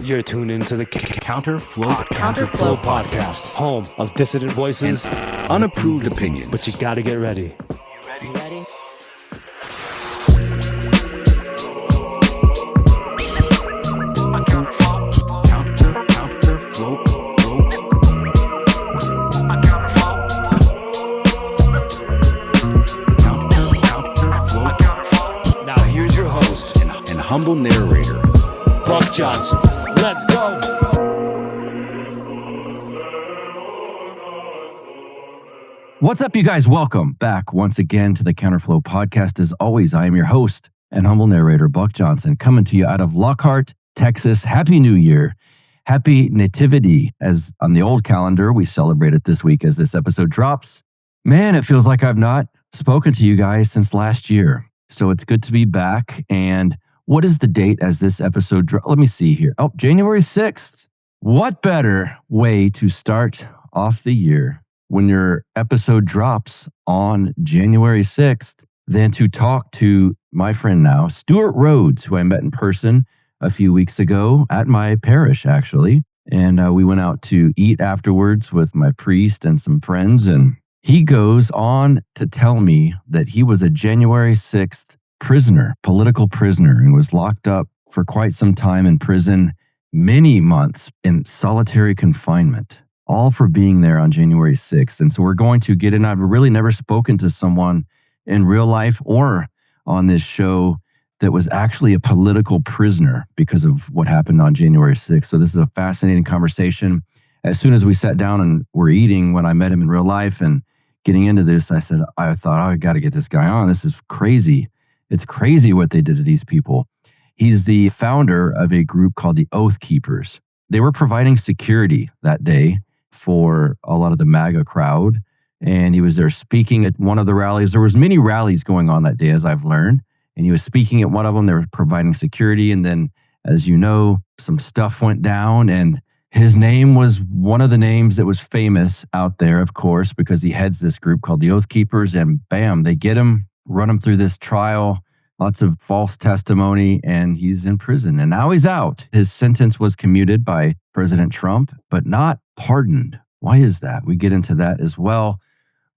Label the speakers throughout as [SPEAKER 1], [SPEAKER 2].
[SPEAKER 1] You're tuned into the Counterflow Podcast, home of dissident voices,
[SPEAKER 2] unapproved opinions.
[SPEAKER 1] But you gotta get ready.
[SPEAKER 3] You ready?
[SPEAKER 1] Now here's your host
[SPEAKER 2] and humble narrator,
[SPEAKER 1] Buck Johnson. Let's go.
[SPEAKER 4] What's up, you guys? Welcome back once again to the Counterflow Podcast. As always, I am your host and humble narrator, Buck Johnson, coming to you out of Lockhart, Texas. Happy New Year. Happy Nativity, as on the old calendar, we celebrate it this week as this episode drops. Man, it feels like I've not spoken to you guys since last year. So it's good to be back. And what is the date as this episode drops? Let me see here. Oh, January 6th. What better way to start off the year when your episode drops on January 6th than to talk to my friend now, Stewart Rhodes, who I met in person a few weeks ago at my parish, actually. And we went out to eat afterwards with my priest and some friends. And he goes on to tell me that he was a January 6th prisoner, political prisoner, and was locked up for quite some time in prison, many months in solitary confinement, all for being there on January 6th. And so we're going to get in. I've really never spoken to someone in real life or on this show that was actually a political prisoner because of what happened on January 6th. So this is a fascinating conversation. As soon as we sat down and were eating, when I met him in real life and getting into this, I thought, I got to get this guy on. This is crazy. It's crazy what they did to these people. He's the founder of a group called the Oath Keepers. They were providing security that day for a lot of the MAGA crowd. And he was there speaking at one of the rallies. There was many rallies going on that day, as I've learned. And he was speaking at one of them. They were providing security. And then, as you know, some stuff went down. And his name was one of the names that was famous out there, of course, because he heads this group called the Oath Keepers. And bam, they get him, run him through this trial, lots of false testimony, and he's in prison. And now he's out. His sentence was commuted by President Trump, but not pardoned. Why is that? We get into that as well.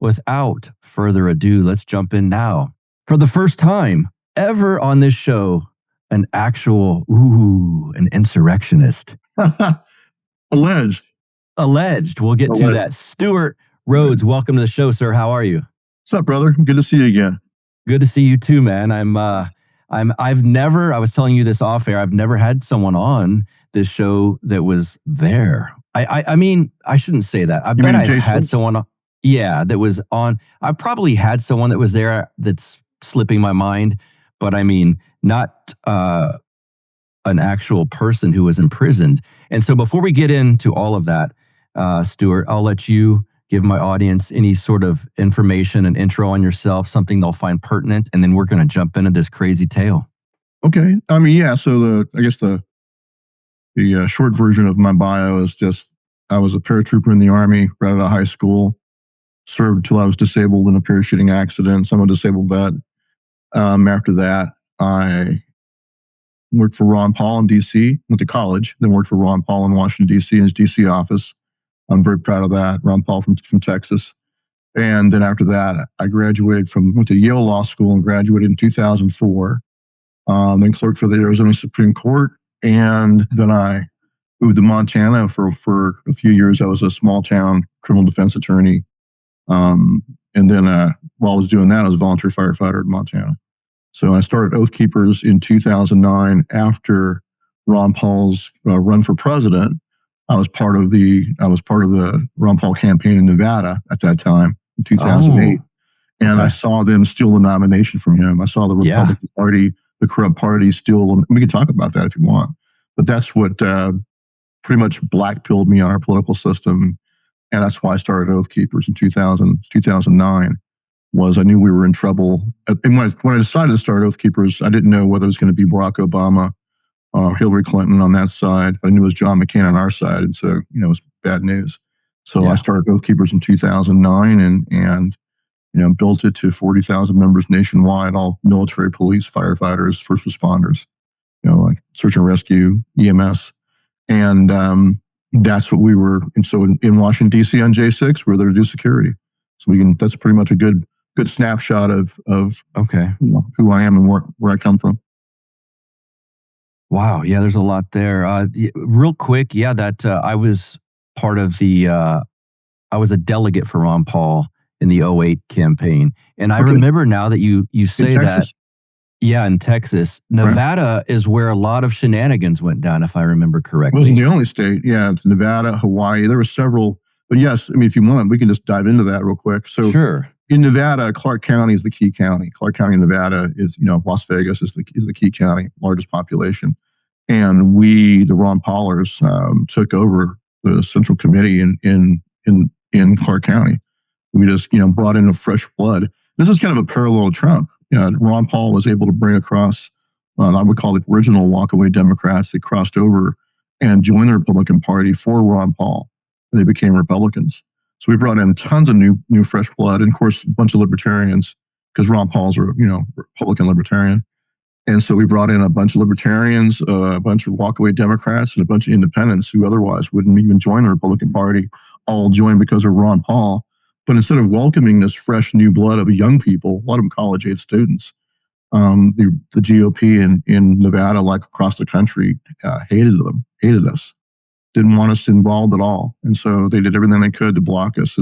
[SPEAKER 4] Without further ado, let's jump in now. For the first time ever on this show, an insurrectionist.
[SPEAKER 5] Alleged.
[SPEAKER 4] We'll get to that. Stewart Rhodes, welcome to the show, sir. How are you?
[SPEAKER 5] What's up, brother? Good to see you again.
[SPEAKER 4] Good to see you too, man. I was telling you this off air, I've never had someone on this show that was there. I mean, I shouldn't say that. I bet I've had someone, that was on. I probably had someone that was there that's slipping my mind, but I mean, not an actual person who was imprisoned. And so before we get into all of that, Stewart, I'll let you give my audience any sort of information and intro on yourself, something they'll find pertinent, and then we're going to jump into this crazy tale.
[SPEAKER 5] Okay. I mean, yeah. So I guess the short version of my bio is just I was a paratrooper in the Army right out of high school, served until I was disabled in a parachuting accident. So I'm a disabled vet. After that, I worked for Ron Paul in D.C., went to college, then worked for Ron Paul in Washington, D.C. in his D.C. office. I'm very proud of that. Ron Paul from Texas. And then after that, I went to Yale Law School and graduated in 2004. Then clerked for the Arizona Supreme Court. And then I moved to Montana for a few years. I was a small town criminal defense attorney. And then while I was doing that, I was a volunteer firefighter in Montana. So I started Oath Keepers in 2009 after Ron Paul's run for president. I was part of the Ron Paul campaign in Nevada at that time in 2008, and I saw them steal the nomination from him. I saw the Republican Party, the corrupt party, steal. We can talk about that if you want, but that's what pretty much blackpilled me on our political system, and that's why I started Oath Keepers in 2009. Was I knew we were in trouble, and when I decided to start Oath Keepers, I didn't know whether it was going to be Barack Obama. Hillary Clinton on that side. I knew it was John McCain on our side, and so it was bad news. So I started Oath Keepers in 2009, and built it to 40,000 members nationwide, all military, police, firefighters, first responders, like search and rescue, EMS, And that's what we were. And so in Washington, D.C. on J6, we're there to do security. So that's pretty much a good snapshot of
[SPEAKER 4] okay,
[SPEAKER 5] who I am and where I come from.
[SPEAKER 4] Wow. Yeah, there's a lot there. Real quick, that I was part of I was a delegate for Ron Paul in the 2008 campaign. And I remember now that you say that. Yeah, in Texas. Nevada is where a lot of shenanigans went down, if I remember correctly.
[SPEAKER 5] It wasn't the only state. Yeah, it's Nevada, Hawaii. There were several. But yes, I mean, if you want, we can just dive into that real quick. So
[SPEAKER 4] sure.
[SPEAKER 5] In Nevada, Clark County is the key county. Clark County in Nevada is, Las Vegas is the key county, largest population. And we, the Ron Paulers, took over the Central Committee in Clark County. We just, brought in a fresh blood. This is kind of a parallel to Trump. Ron Paul was able to bring across, I would call it original walkaway Democrats that crossed over and joined the Republican Party for Ron Paul. And they became Republicans. So we brought in tons of new fresh blood, and of course a bunch of libertarians, because Ron Paul's Republican libertarian. And so we brought in a bunch of libertarians, a bunch of walkaway Democrats, and a bunch of independents who otherwise wouldn't even join the Republican Party, all joined because of Ron Paul. But instead of welcoming this fresh new blood of young people, a lot of them college-age students, the GOP in Nevada, like across the country, hated us, didn't want us involved at all. And so they did everything they could to block us.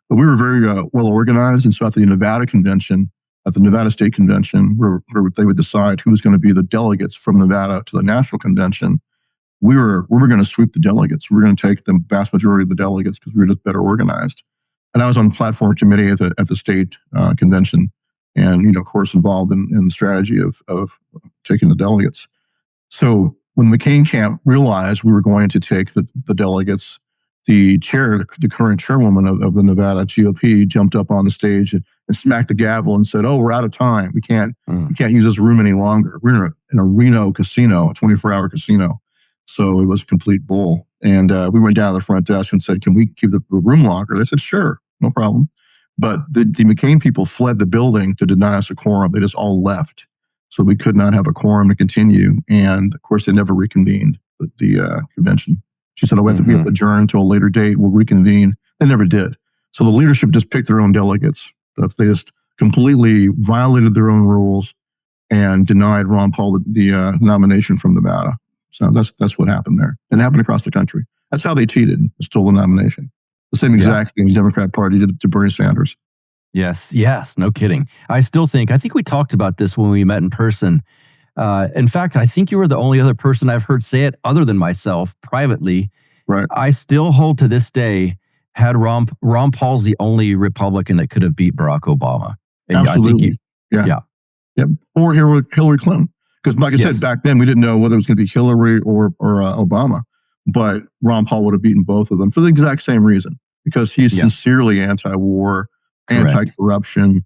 [SPEAKER 5] But we were very well organized. And so at the Nevada convention, at the Nevada State Convention, where they would decide who was going to be the delegates from Nevada to the national convention, we were going to sweep the delegates. We were going to take the vast majority of the delegates because we were just better organized. And I was on the platform committee at the state convention, and of course involved in the strategy of taking the delegates. So when McCain camp realized we were going to take the delegates, the current chairwoman of the Nevada GOP, jumped up on the stage and smacked the gavel and said, "Oh, we're out of time. We can't use this room any longer. We're in a Reno casino, a 24-hour casino." So it was complete bull. And we went down to the front desk and said, "Can we keep the room longer?" They said, "Sure, no problem." But the McCain people fled the building to deny us a quorum. They just all left. So we could not have a quorum to continue. And of course, they never reconvened the convention. She said, "Oh, we have to adjourn until a later date. We'll reconvene." They never did. So the leadership just picked their own delegates. They just completely violated their own rules and denied Ron Paul the nomination from Nevada. So that's what happened there. And it happened across the country. That's how they cheated and stole the nomination. The same exact thing the Democrat Party did to Bernie Sanders.
[SPEAKER 4] Yes, no kidding. I think we talked about this when we met in person. In fact, I think you were the only other person I've heard say it other than myself privately.
[SPEAKER 5] Right.
[SPEAKER 4] I still hold to this day, had Ron Paul's the only Republican that could have beat Barack Obama. And
[SPEAKER 5] absolutely. Yeah. Or Hillary Clinton. Because like I said, back then we didn't know whether it was going to be Hillary or Obama. But Ron Paul would have beaten both of them for the exact same reason. Because he's sincerely anti-war, anti-corruption,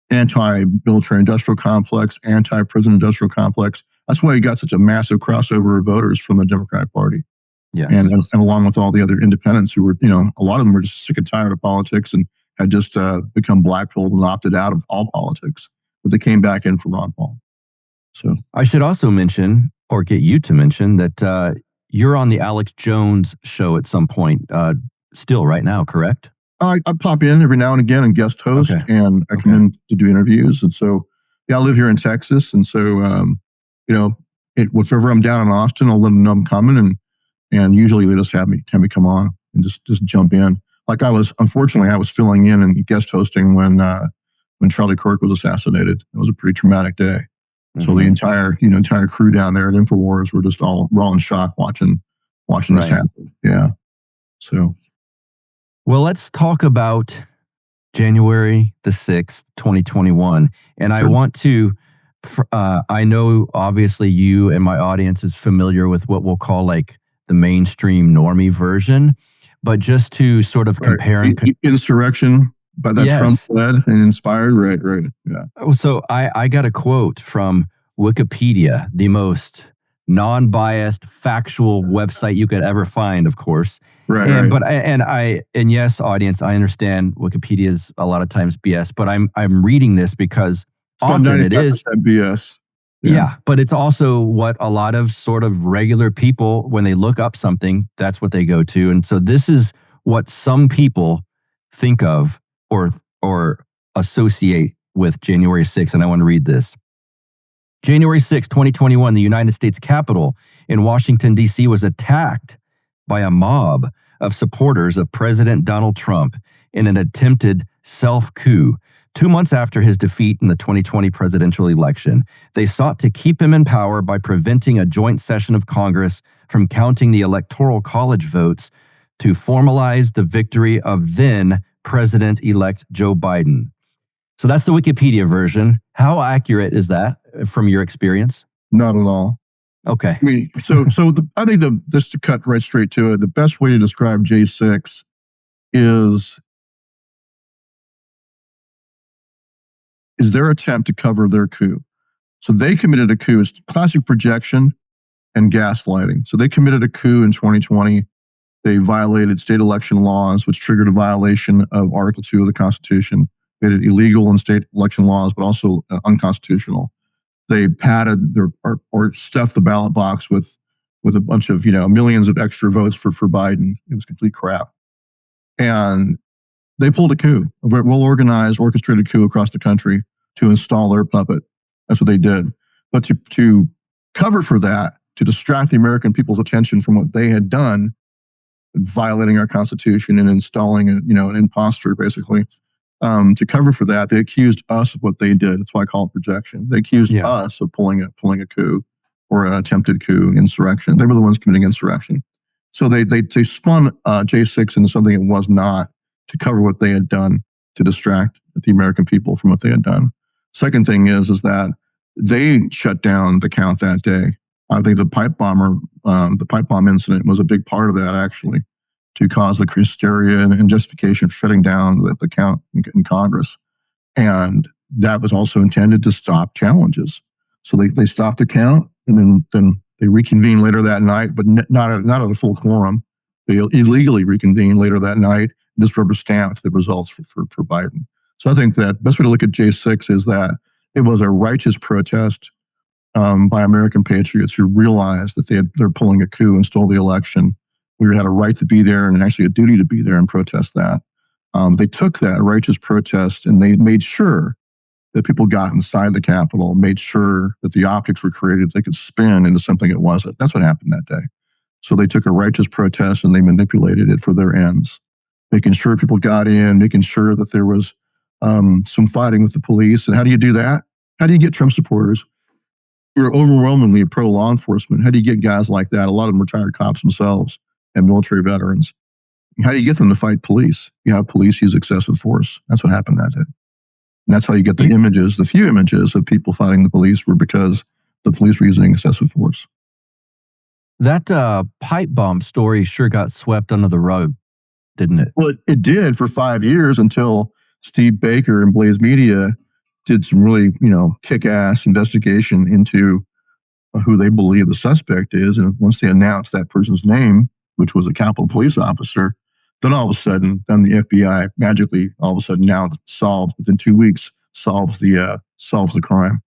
[SPEAKER 5] anti-military industrial complex, anti-prison industrial complex. That's why he got such a massive crossover of voters from the Democratic Party.
[SPEAKER 4] Yes.
[SPEAKER 5] And along with all the other independents who were, a lot of them were just sick and tired of politics and had just become blackpilled and opted out of all politics. But they came back in for Ron Paul. So
[SPEAKER 4] I should also mention, or get you to mention, that you're on the Alex Jones show at some point, still right now, correct?
[SPEAKER 5] I pop in every now and again and guest host, and I come in to do interviews. And so, I live here in Texas. And so, whenever I'm down in Austin, I'll let them know I'm coming. And usually they just have me come on and just jump in. Like I was filling in and guest hosting when Charlie Kirk was assassinated. It was a pretty traumatic day. So the entire crew down there at InfoWars were just all in shock watching this happen. Yeah. So.
[SPEAKER 4] Well, let's talk about January the 6th, 2021. And I want to, I know obviously you and my audience is familiar with what we'll call like the mainstream normie version, but just to sort of compare
[SPEAKER 5] insurrection by that Trump led and inspired. Right. Yeah.
[SPEAKER 4] So I got a quote from Wikipedia, the most non-biased, factual website you could ever find, of course.
[SPEAKER 5] Right.
[SPEAKER 4] And yes, audience, I understand Wikipedia is a lot of times BS, but I'm reading this because often it is
[SPEAKER 5] BS.
[SPEAKER 4] Yeah, but it's also what a lot of sort of regular people, when they look up something, that's what they go to. And so this is what some people think of or associate with January 6th. And I want to read this. January 6, 2021, the United States Capitol in Washington, D.C. was attacked by a mob of supporters of President Donald Trump in an attempted self-coup. 2 months after his defeat in the 2020 presidential election, they sought to keep him in power by preventing a joint session of Congress from counting the Electoral College votes to formalize the victory of then President-elect Joe Biden. So that's the Wikipedia version. How accurate is that from your experience?
[SPEAKER 5] Not at all.
[SPEAKER 4] Okay.
[SPEAKER 5] I mean, I think just to cut right straight to it, the best way to describe J6 is their attempt to cover their coup. So they committed a coup. It's classic projection and gaslighting. So they committed a coup in 2020. They violated state election laws, which triggered a violation of Article 2 of the Constitution. Made it illegal in state election laws, but also unconstitutional. They padded or stuffed the ballot box with a bunch of millions of extra votes for Biden. It was complete crap, and they pulled a coup, a very well-organized, orchestrated coup across the country to install their puppet. That's what they did. But to cover for that, to distract the American people's attention from what they had done, violating our Constitution and installing an imposter, basically. To cover for that, they accused us of what they did. That's why I call it projection. They accused us of pulling a coup or an attempted coup, insurrection. They were the ones committing insurrection. So they spun J6 into something it was not, to cover what they had done, to distract the American people from what they had done. Second thing is that they shut down the count that day. I think the pipe bomb incident was a big part of that, actually, to cause the hysteria and justification for shutting down the count in Congress. And that was also intended to stop challenges. So they stopped the count, and then they reconvened later that night, but not at a full quorum. They illegally reconvened later that night, and just rubber stamped the results for Biden. So I think that the best way to look at J6 is that it was a righteous protest by American patriots who realized that they're pulling a coup and stole the election. We had a right to be there and actually a duty to be there and protest that. They took that righteous protest and they made sure that people got inside the Capitol, made sure that the optics were created they could spin into something it wasn't. That's what happened that day. So they took a righteous protest and they manipulated it for their ends, making sure people got in, making sure that there was some fighting with the police. And how do you do that? How do you get Trump supporters? You're overwhelmingly pro-law enforcement. How do you get guys like that? A lot of them retired cops themselves and military veterans. How do you get them to fight police? You have police use excessive force. That's what happened that day. And that's how you get the images. The few images of people fighting the police were because the police were using excessive force.
[SPEAKER 4] That pipe bomb story sure got swept under the rug, didn't it?
[SPEAKER 5] Well, it did for 5 years until Steve Baker and Blaze Media did some really, kick-ass investigation into who they believe the suspect is. And once they announced that person's name, which was a Capitol police officer, then all of a sudden, the FBI magically, all of a sudden now solved, within 2 weeks, solves the crime.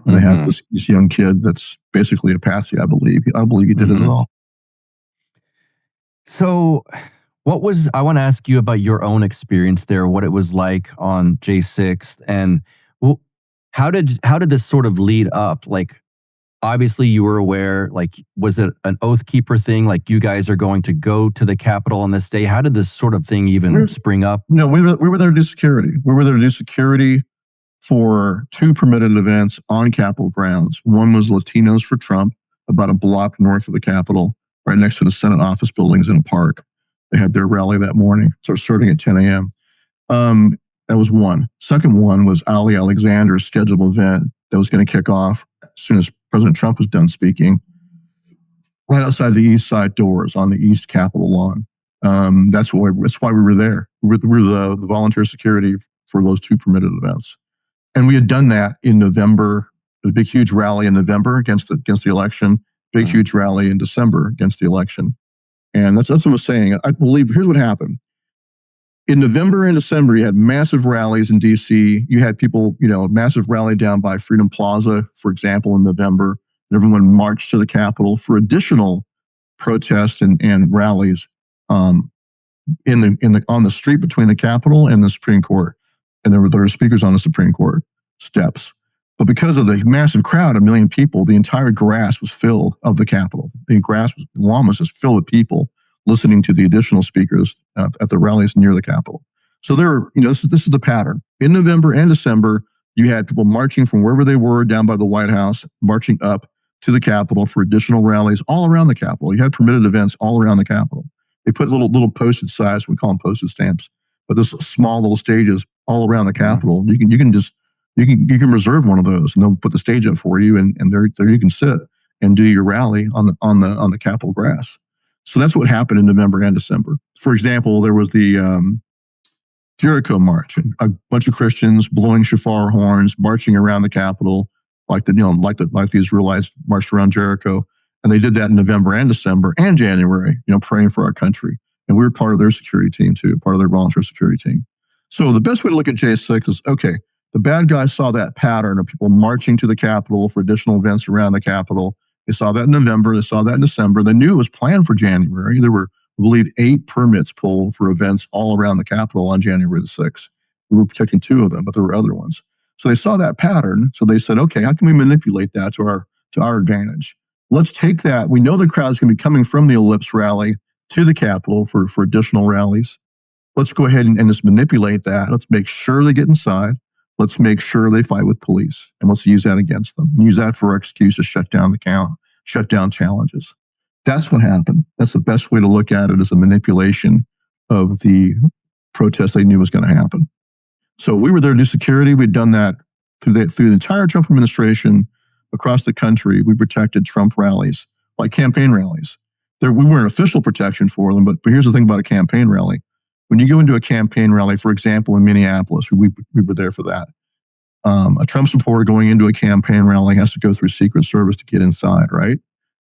[SPEAKER 5] And they have this young kid that's basically a patsy, I believe. I believe he did it all.
[SPEAKER 4] So I want to ask you about your own experience there, what it was like on J6, and how did this sort of lead up? Like, obviously you were aware, like, was it an Oath Keeper thing? Like, you guys are going to go to the Capitol on this day. How did this sort of thing even spring up?
[SPEAKER 5] No, we were there to do security. We were there to do security for 2 permitted events on Capitol grounds. One was Latinos for Trump, about a block north of the Capitol, right next to the Senate office buildings in a park. They had their rally that morning, so starting at 10 a.m. That was one. Second one was Ali Alexander's scheduled event that was going to kick off as soon as President Trump was done speaking, right outside the east side doors on the East Capitol lawn. That's why we were there. We were the volunteer security for those 2 permitted events. And we had done that in November, a big, huge rally in November against the election, big, huge rally in December against the election. And that's what I'm saying. I believe, here's what happened. in November and December, you had massive rallies in DC. You had people, massive rally down by Freedom Plaza, for example, in November. And everyone marched to the Capitol for additional protests and rallies on the street between the Capitol and the Supreme Court. And there were speakers on the Supreme Court steps. But because of the massive crowd, 1 million people, the entire grass was filled of the Capitol. The lawn was just filled with people listening to the additional speakers at the rallies near the Capitol. So this is the pattern. In November and December, you had people marching from wherever they were down by the White House, marching up to the Capitol for additional rallies all around the Capitol. You had permitted events all around the Capitol. They put little postage signs, we call them postage stamps, but there's small little stages all around the Capitol. You can reserve one of those, and they'll put the stage up for you, and there you can sit and do your rally on the Capitol grass. So that's what happened in November and December. For example, there was the Jericho March, a bunch of Christians blowing shofar horns, marching around the Capitol, like the Israelites marched around Jericho. And they did that in November and December and January, praying for our country. And we were part of their security team too, part of their volunteer security team. So the best way to look at J6 is, okay, the bad guys saw that pattern of people marching to the Capitol for additional events around the Capitol. They saw that in November. They saw that in December. They knew it was planned for January. There were, I believe, 8 permits pulled for events all around the Capitol on January the 6th. We were protecting 2 of them, but there were other ones. So they saw that pattern. So they said, okay, how can we manipulate that to our advantage? Let's take that. We know the crowd's going to be coming from the Ellipse rally to the Capitol for additional rallies. Let's go ahead and just manipulate that. Let's make sure they get inside. Let's make sure they fight with police, and let's use that against them. Use that for our excuse to shut down the count, shut down challenges. That's what happened. That's the best way to look at it, as a manipulation of the protest they knew was going to happen. So we were there to do security. We'd done that through the entire Trump administration across the country. We protected Trump rallies, like campaign rallies. We weren't official protection for them, but here's the thing about a campaign rally. When you go into a campaign rally, for example, in Minneapolis, we were there for that. A Trump supporter going into a campaign rally has to go through Secret Service to get inside, right?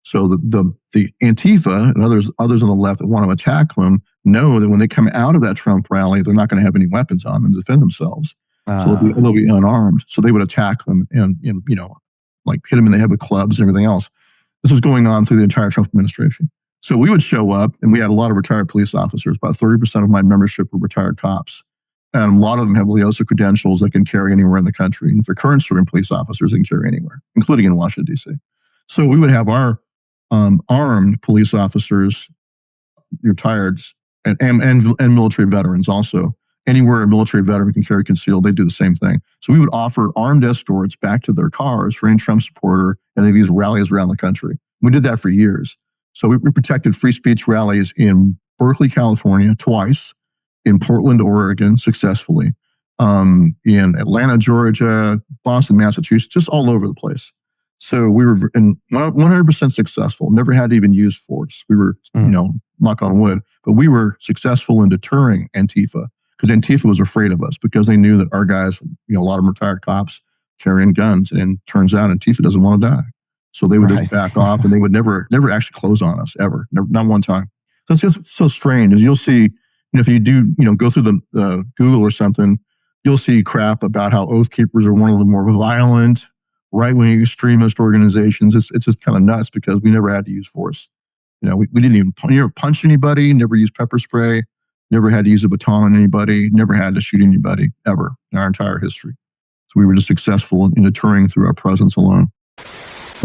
[SPEAKER 5] So the Antifa and others on the left that want to attack them know that when they come out of that Trump rally, they're not going to have any weapons on them to defend themselves. So they'll be unarmed. So they would attack them and like hit them in the head with clubs and everything else. This was going on through the entire Trump administration. So we would show up, and we had a lot of retired police officers. About 30% of my membership were retired cops. And a lot of them have LEOSA credentials that can carry anywhere in the country. And for current serving police officers, they can carry anywhere, including in Washington, D.C. So we would have our armed police officers, retired, and military veterans also. Anywhere a military veteran can carry concealed, they do the same thing. So we would offer armed escorts back to their cars for any Trump supporter and these rallies around the country. We did that for years. So we protected free speech rallies in Berkeley, California, twice, in Portland, Oregon, successfully, in Atlanta, Georgia, Boston, Massachusetts, just all over the place. So we were 100% successful, never had to even use force. We were, knock on wood, but we were successful in deterring Antifa, because Antifa was afraid of us, because they knew that our guys, a lot of retired cops carrying guns, and turns out Antifa doesn't want to die. So they would just back off, and they would never actually close on us, ever, not one time. So it's just so strange. As you'll see, if you do, go through the Google or something, you'll see crap about how Oath Keepers are one of the more violent, right-wing extremist organizations. It's just kind of nuts, because we never had to use force. We didn't even never punch anybody, never used pepper spray, never had to use a baton on anybody, never had to shoot anybody, ever, in our entire history. So we were just successful in deterring through our presence alone.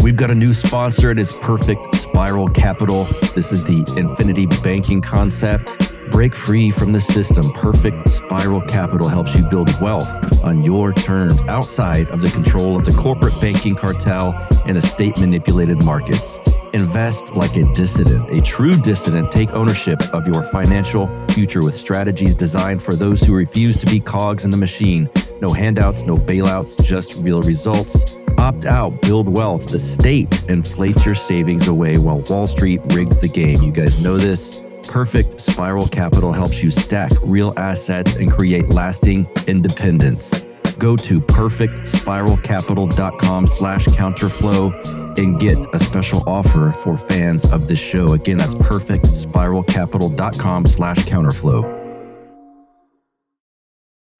[SPEAKER 4] We've got a new sponsor. It is Perfect Spiral Capital. This is the infinity banking concept. Break free from the system. Perfect Spiral Capital helps you build wealth on your terms, outside of the control of the corporate banking cartel and the state-manipulated markets. Invest like a dissident, a true dissident. Take ownership of your financial future with strategies designed for those who refuse to be cogs in the machine. No handouts, no bailouts, just real results. Opt out, build wealth. The state inflates your savings away while Wall Street rigs the game. You guys know this. Perfect Spiral Capital helps you stack real assets and create lasting independence. Go to perfectspiralcapital.com/counterflow and get a special offer for fans of this show. Again, that's perfectspiralcapital.com/counterflow.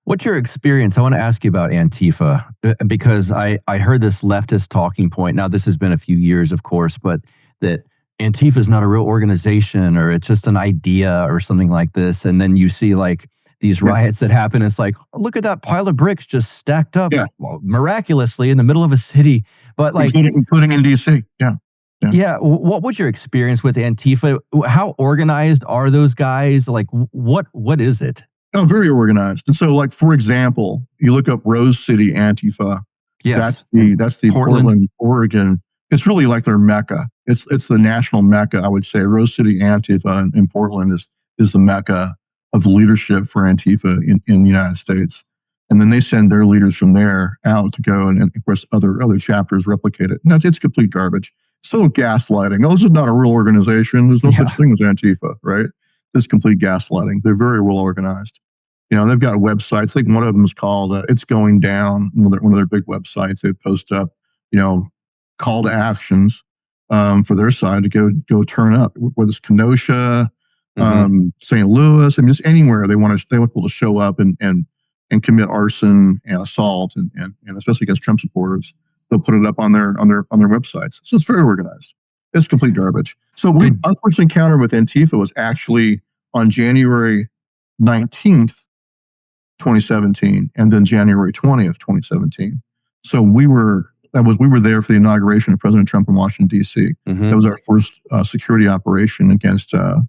[SPEAKER 4] What's your experience? I want to ask you about Antifa because I heard this leftist talking point. Now, this has been a few years, of course, but that Antifa is not a real organization or it's just an idea or something like this. And then you see like these riots that happen. It's like, look at that pile of bricks just stacked up miraculously in the middle of a city. But like,
[SPEAKER 5] including in DC.
[SPEAKER 4] Yeah. What was your experience with Antifa? How organized are those guys? Like, what is it?
[SPEAKER 5] Oh, very organized. And so, like, for example, you look up Rose City Antifa.
[SPEAKER 4] Yes.
[SPEAKER 5] That's the Portland, Oregon. It's really like their mecca. It's the national mecca, I would say. Rose City Antifa in Portland is the mecca of leadership for Antifa in the United States. And then they send their leaders from there out to go and of course, other chapters replicate it. And it's complete garbage. So gaslighting. No, this is not a real organization. There's no such thing as Antifa, right? This complete gaslighting. They're very well organized. They've got websites. I think one of them is called It's Going Down, one of their big websites. They post up, call to actions for their side to go turn up. Whether it's Kenosha, St. Louis, and just anywhere they want people to show up and commit arson and assault and especially against Trump supporters. They'll put it up on their websites. So it's very organized. It's complete garbage. So our first encounter with Antifa was actually on January 19th, 2017, and then January 20th, 2017. So we were there for the inauguration of President Trump in Washington, D.C. That was our first security operation against the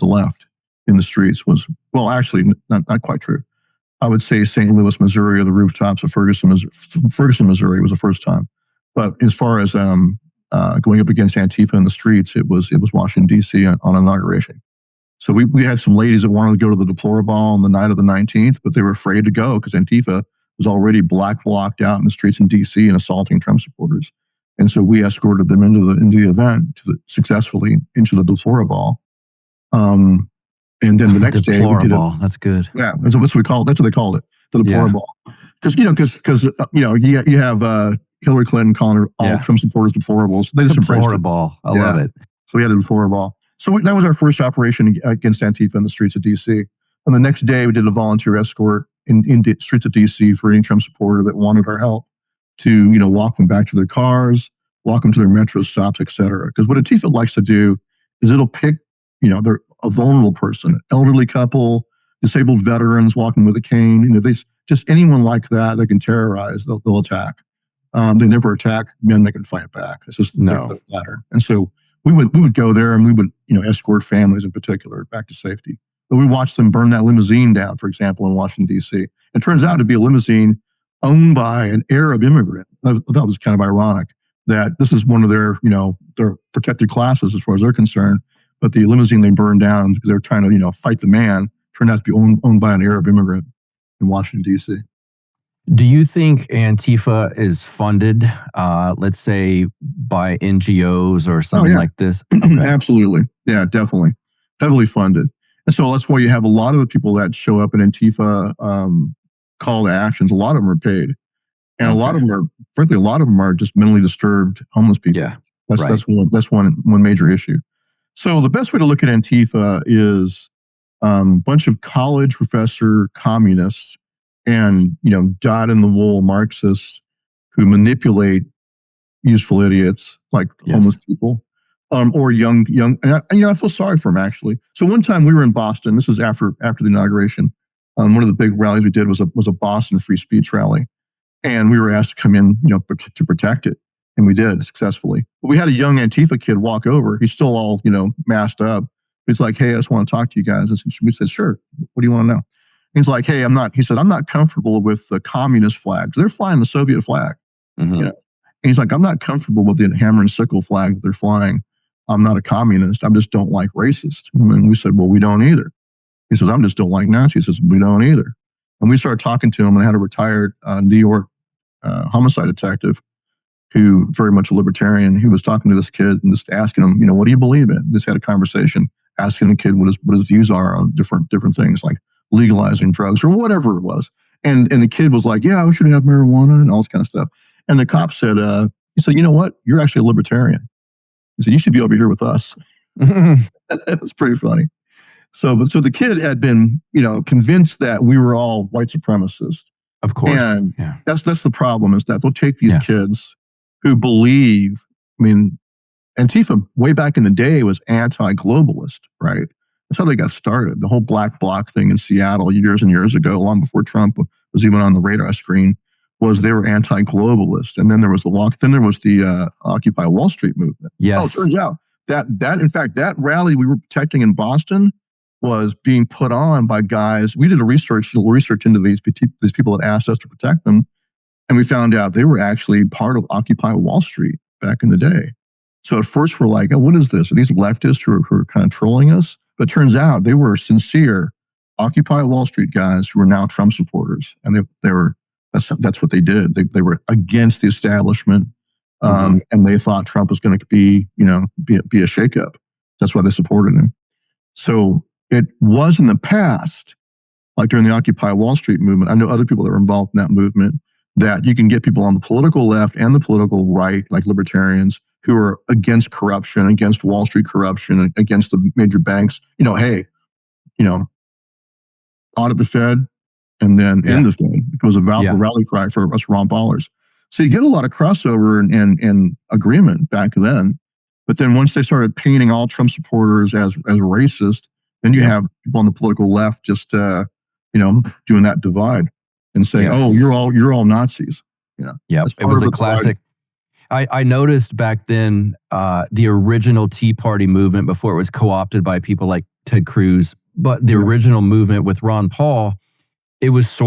[SPEAKER 5] left in the streets. Actually, not quite true. I would say St. Louis, Missouri, or the rooftops of Ferguson, Missouri was the first time. But as far as going up against Antifa in the streets, it was Washington, D.C. on inauguration. So we had some ladies that wanted to go to the Deplorable on the night of the 19th, but they were afraid to go because Antifa was already blocked out in the streets in D.C. and assaulting Trump supporters. And so we escorted them into the event successfully into the Deplorable. And then the next day, we did
[SPEAKER 4] that's good.
[SPEAKER 5] Yeah, that's what we call it. That's what they called it, the Deplorable. Because you have Hillary Clinton calling all Trump supporters deplorables. They just
[SPEAKER 4] Deplorable. I love it.
[SPEAKER 5] So we had a Deplorable. So that was our first operation against Antifa in the streets of D.C. And the next day, we did a volunteer escort in the streets of D.C. for any Trump supporter that wanted our help to walk them back to their cars, walk them to their metro stops, et cetera. Because what Antifa likes to do is it'll pick they're a vulnerable person, an elderly couple, disabled veterans walking with a cane. And if they just anyone like that they can terrorize, they'll attack. They never attack men that can fight back. It's just the latter. And so we would go there and we would escort families in particular back to safety. But we watched them burn that limousine down, for example, in Washington, D.C. It turns out to be a limousine owned by an Arab immigrant. That was kind of ironic that this is one of their protected classes as far as they're concerned. But the limousine they burned down because they were trying to, fight the man, turned out to be owned by an Arab immigrant in Washington, D.C.
[SPEAKER 4] Do you think Antifa is funded, let's say, by NGOs or something like this?
[SPEAKER 5] Okay. Absolutely. Yeah, definitely. Heavily funded. And so that's why you have a lot of the people that show up in Antifa call to actions. A lot of them are paid. And a lot of them are just mentally disturbed homeless people.
[SPEAKER 4] Yeah.
[SPEAKER 5] That's one major issue. So the best way to look at Antifa is a bunch of college professor communists and dyed-in-the-wool Marxists who manipulate useful idiots like homeless people or young. And I feel sorry for them actually. So one time we were in Boston. This is after the inauguration. One of the big rallies we did was a Boston free speech rally, and we were asked to come in to protect it. And we did successfully. But we had a young Antifa kid walk over. He's still all, masked up. He's like, "Hey, I just want to talk to you guys." And we said, "Sure. What do you want to know?" He's like, "Hey, I'm not comfortable with the communist flags. They're flying the Soviet flag." And he's like, "I'm not comfortable with the hammer and sickle flag that they're flying. I'm not a communist. I just don't like racist." And we said, "Well, we don't either." He says, "I just don't like Nazis." He says, "We don't either." And we started talking to him, and I had a retired New York homicide detective who very much a libertarian. He was talking to this kid and just asking him, "What do you believe in?" Just had a conversation, asking the kid what his views are on different things like legalizing drugs or whatever it was. And the kid was like, "Yeah, we should have marijuana," and all this kind of stuff. And the cop said, he said, "You know what? You're actually a libertarian." He said, "You should be over here with us." It was pretty funny. So the kid had been, convinced that we were all white supremacists.
[SPEAKER 4] Of course.
[SPEAKER 5] And that's the problem, is that they'll take these kids who believe, Antifa way back in the day was anti-globalist, right? That's how they got started. The whole black bloc thing in Seattle years and years ago, long before Trump was even on the radar screen, was they were anti-globalist. And then there was the Occupy Wall Street movement.
[SPEAKER 4] Yes.
[SPEAKER 5] Oh, it turns out that in fact, that rally we were protecting in Boston was being put on by guys. We did a research into these people that asked us to protect them. And we found out they were actually part of Occupy Wall Street back in the day. So at first we're like, oh, what is this? Are these leftists who are kind of trolling us? But it turns out they were sincere Occupy Wall Street guys who are now Trump supporters. And that's what they did. They were against the establishment. And they thought Trump was going to be a shakeup. That's why they supported him. So it was in the past, like during the Occupy Wall Street movement, I know other people that were involved in that movement, that you can get people on the political left and the political right, like libertarians, who are against corruption, against Wall Street corruption, against the major banks. Audit the Fed and then end the Fed, because of the rally cry for us Ron Paulers. So you get a lot of crossover and agreement back then. But then once they started painting all Trump supporters as racist, then you have people on the political left just doing that divide and saying, "Oh, you're all Nazis."
[SPEAKER 4] Yeah, it was a classic. I noticed back then the original Tea Party movement, before it was co-opted by people like Ted Cruz, but the original movement with Ron Paul, it was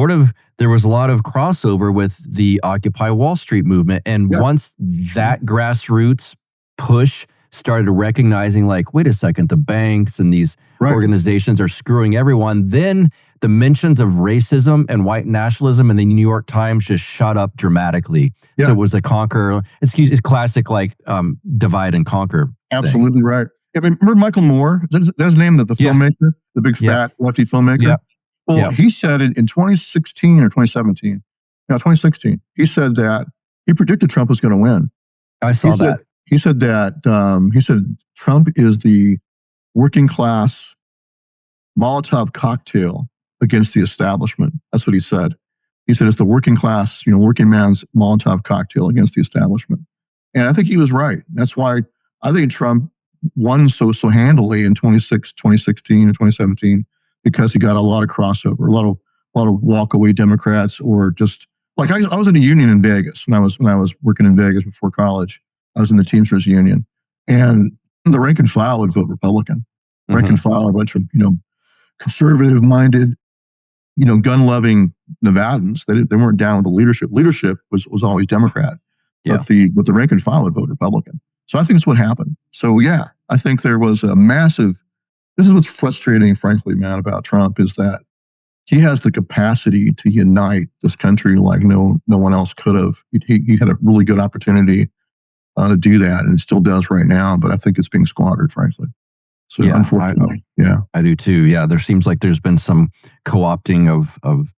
[SPEAKER 4] there was a lot of crossover with the Occupy Wall Street movement. And once that grassroots push started recognizing, like, wait a second, the banks and these organizations are screwing everyone, then the mentions of racism and white nationalism in the New York Times just shot up dramatically. Yeah. So it was it's classic, like, divide and conquer.
[SPEAKER 5] Absolutely right. Remember Michael Moore? That's his name, the filmmaker, the big fat lefty filmmaker? Yeah. Well, he said it in 2016 or 2017. 2016. He said that he predicted Trump was going to win.
[SPEAKER 4] I saw that.
[SPEAKER 5] He said that Trump is the working class Molotov cocktail against the establishment. That's what he said. He said it's the working class, working man's Molotov cocktail against the establishment. And I think he was right. That's why I think Trump won so handily in 2016 and 2017, because he got a lot of crossover, a lot of walkaway Democrats, or just like I was in a union in Vegas when I was working in Vegas before college. I was in the Teamsters Union, and the rank and file would vote Republican. Rank and file, a bunch of conservative-minded, gun-loving Nevadans. They weren't down with the leadership. Leadership was always Democrat, but the rank and file would vote Republican. So I think it's what happened. So I think there was a massive. This is what's frustrating, frankly, man, about Trump, is that he has the capacity to unite this country like no one else could have. He had a really good opportunity to do that, and it still does right now. But I think it's being squandered, frankly. So unfortunately,
[SPEAKER 4] I do too. Yeah, there seems like there's been some co-opting of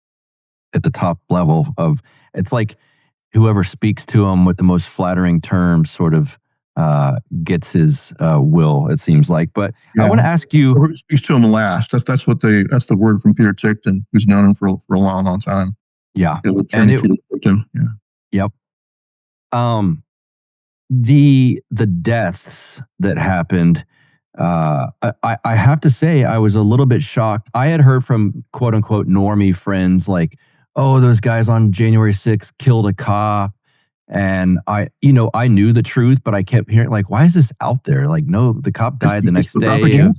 [SPEAKER 4] at the top level of. It's like whoever speaks to him with the most flattering terms sort of gets his will, it seems like. But I want to ask you,
[SPEAKER 5] who speaks to him last? That's the word from Peter Tickton, who's known him for a long time.
[SPEAKER 4] Yeah,
[SPEAKER 5] Yep.
[SPEAKER 4] The deaths that happened, I have to say I was a little bit shocked. I had heard from quote unquote normie friends like, oh, those guys on January 6th killed a cop. And I knew the truth, but I kept hearing, like, why is this out there? Like, no, the cop died the next day.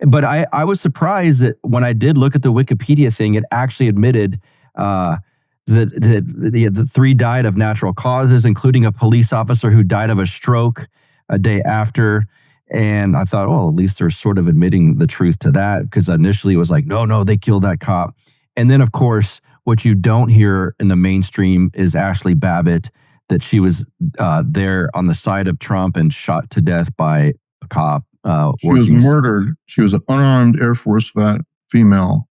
[SPEAKER 4] But I was surprised that when I did look at the Wikipedia thing, it actually admitted that the 3 died of natural causes, including a police officer who died of a stroke a day after. And I thought, at least they're sort of admitting the truth to that, because initially it was like, no, they killed that cop. And then, of course, what you don't hear in the mainstream is Ashley Babbitt, that she was there on the side of Trump and shot to death by a cop.
[SPEAKER 5] She was murdered. She was an unarmed Air Force vet, female,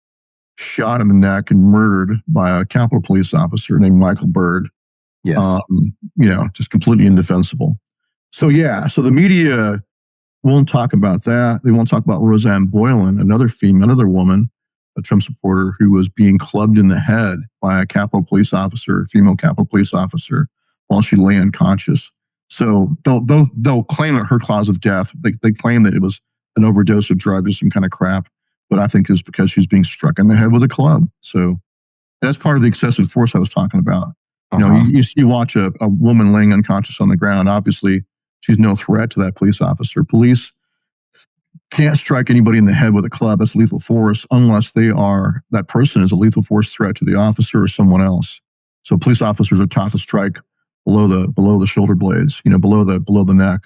[SPEAKER 5] shot in the neck and murdered by a Capitol Police officer named Michael Byrd.
[SPEAKER 4] Yes.
[SPEAKER 5] Just completely indefensible. So the media won't talk about that. They won't talk about Roseanne Boylan, another woman, a Trump supporter who was being clubbed in the head by a female Capitol police officer, while she lay unconscious. So they'll claim that her cause of death, they claim that it was an overdose of drugs or some kind of crap, but I think it's because she's being struck in the head with a club. So that's part of the excessive force I was talking about. You watch a woman laying unconscious on the ground. Obviously, she's no threat to that police officer. Police can't strike anybody in the head with a club. That's lethal force unless that person is a lethal force threat to the officer or someone else. So police officers are taught to strike below the shoulder blades, below the neck.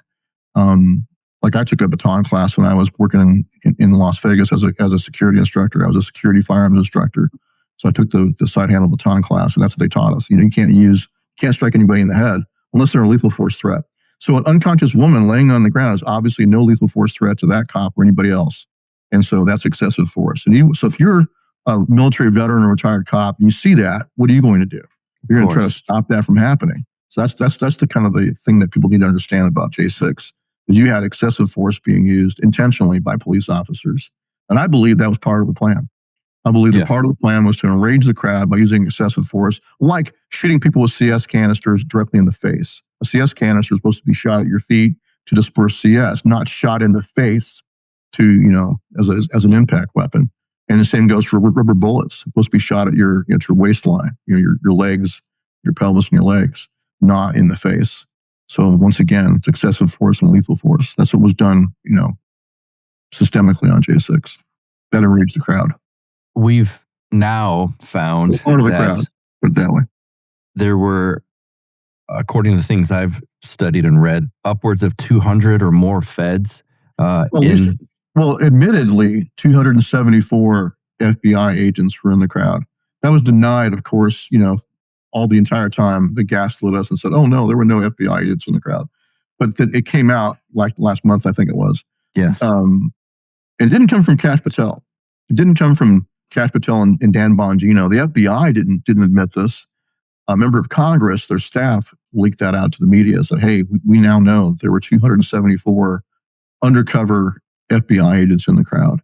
[SPEAKER 5] Like I took a baton class when I was working in Las Vegas as a security instructor. I was a security firearms instructor. So I took the side handle baton class, and that's what they taught us. You can't strike anybody in the head unless they're a lethal force threat. So an unconscious woman laying on the ground is obviously no lethal force threat to that cop or anybody else. And so that's excessive force. So if you're a military veteran or retired cop and you see that, what are you going to do? You're going to try to stop that from happening. So that's the kind of the thing that people need to understand about J6, is you had excessive force being used intentionally by police officers. And I believe that was part of the plan. I believe that part of the plan was to enrage the crowd by using excessive force, like shooting people with CS canisters directly in the face. A CS canister is supposed to be shot at your feet to disperse CS, not shot in the face to, as an impact weapon. And the same goes for rubber bullets. It's supposed to be shot at your waistline, your legs, your pelvis and your legs, not in the face. So once again, it's excessive force and lethal force. That's what was done, systemically on J6. That enraged the crowd.
[SPEAKER 4] We've now found
[SPEAKER 5] part of the crowd, put it that way.
[SPEAKER 4] There were, according to things I've studied and read, upwards of 200 or more feds.
[SPEAKER 5] Admittedly, 274 FBI agents were in the crowd. That was denied, of course, all the entire time. They gaslit us and said, oh no, there were no FBI agents in the crowd. But it came out like last month, I think it was.
[SPEAKER 4] Yes.
[SPEAKER 5] It didn't come from Kash Patel. It didn't come from Kash Patel and Dan Bongino. The FBI didn't admit this. A member of Congress, their staff, leaked that out to the media. Said, hey, we now know there were 274 undercover FBI agents in the crowd.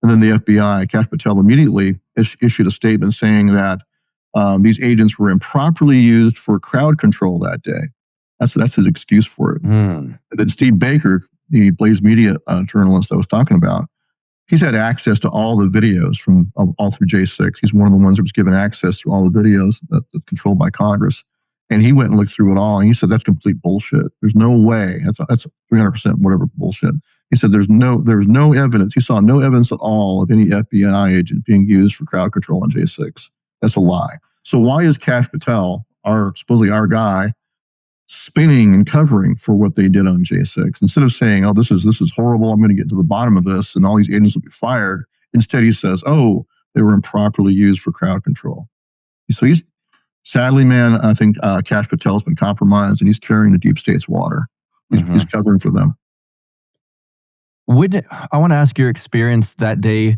[SPEAKER 5] And then the FBI, Kash Patel, immediately issued a statement saying that these agents were improperly used for crowd control that day. That's his excuse for it. And then Steve Baker, the Blaze Media journalist I was talking about, he's had access to all the videos from all through J6. He's one of the ones that was given access to all the videos that's controlled by Congress. And he went and looked through it all, and he said, that's complete bullshit. There's no way. That's 300% whatever bullshit. He said there was no evidence. He saw no evidence at all of any FBI agent being used for crowd control on J6. That's a lie. So why is Kash Patel, supposedly our guy, spinning and covering for what they did on J6? Instead of saying, oh, this is horrible, I'm going to get to the bottom of this and all these agents will be fired, instead he says, oh, they were improperly used for crowd control. So sadly, man, I think Kash Patel's been compromised and he's carrying the deep state's water. He's covering for them.
[SPEAKER 4] I want to ask your experience that day.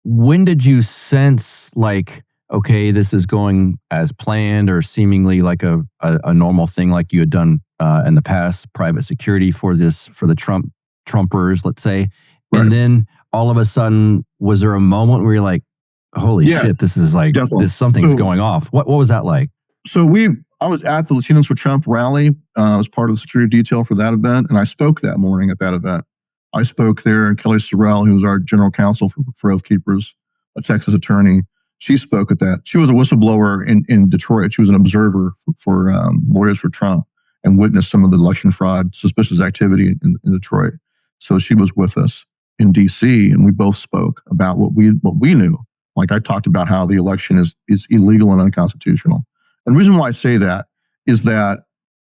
[SPEAKER 4] When did you sense like, okay, this is going as planned or seemingly like a normal thing like you had done in the past, private security for the Trumpers, let's say. Right. And then all of a sudden, was there a moment where you're like, holy shit, this is like, something's going off. What was that like?
[SPEAKER 5] So I was at the Latinos for Trump rally. I was part of the security detail for that event. And I spoke that morning at that event. I spoke there, and Kelly Sorrell, who was our general counsel for Oath Keepers, a Texas attorney, she spoke at that. She was a whistleblower in Detroit. She was an observer for Lawyers for Trump and witnessed some of the election fraud, suspicious activity in Detroit. So she was with us in D.C., and we both spoke about what we knew. Like I talked about how the election is illegal and unconstitutional. And the reason why I say that is that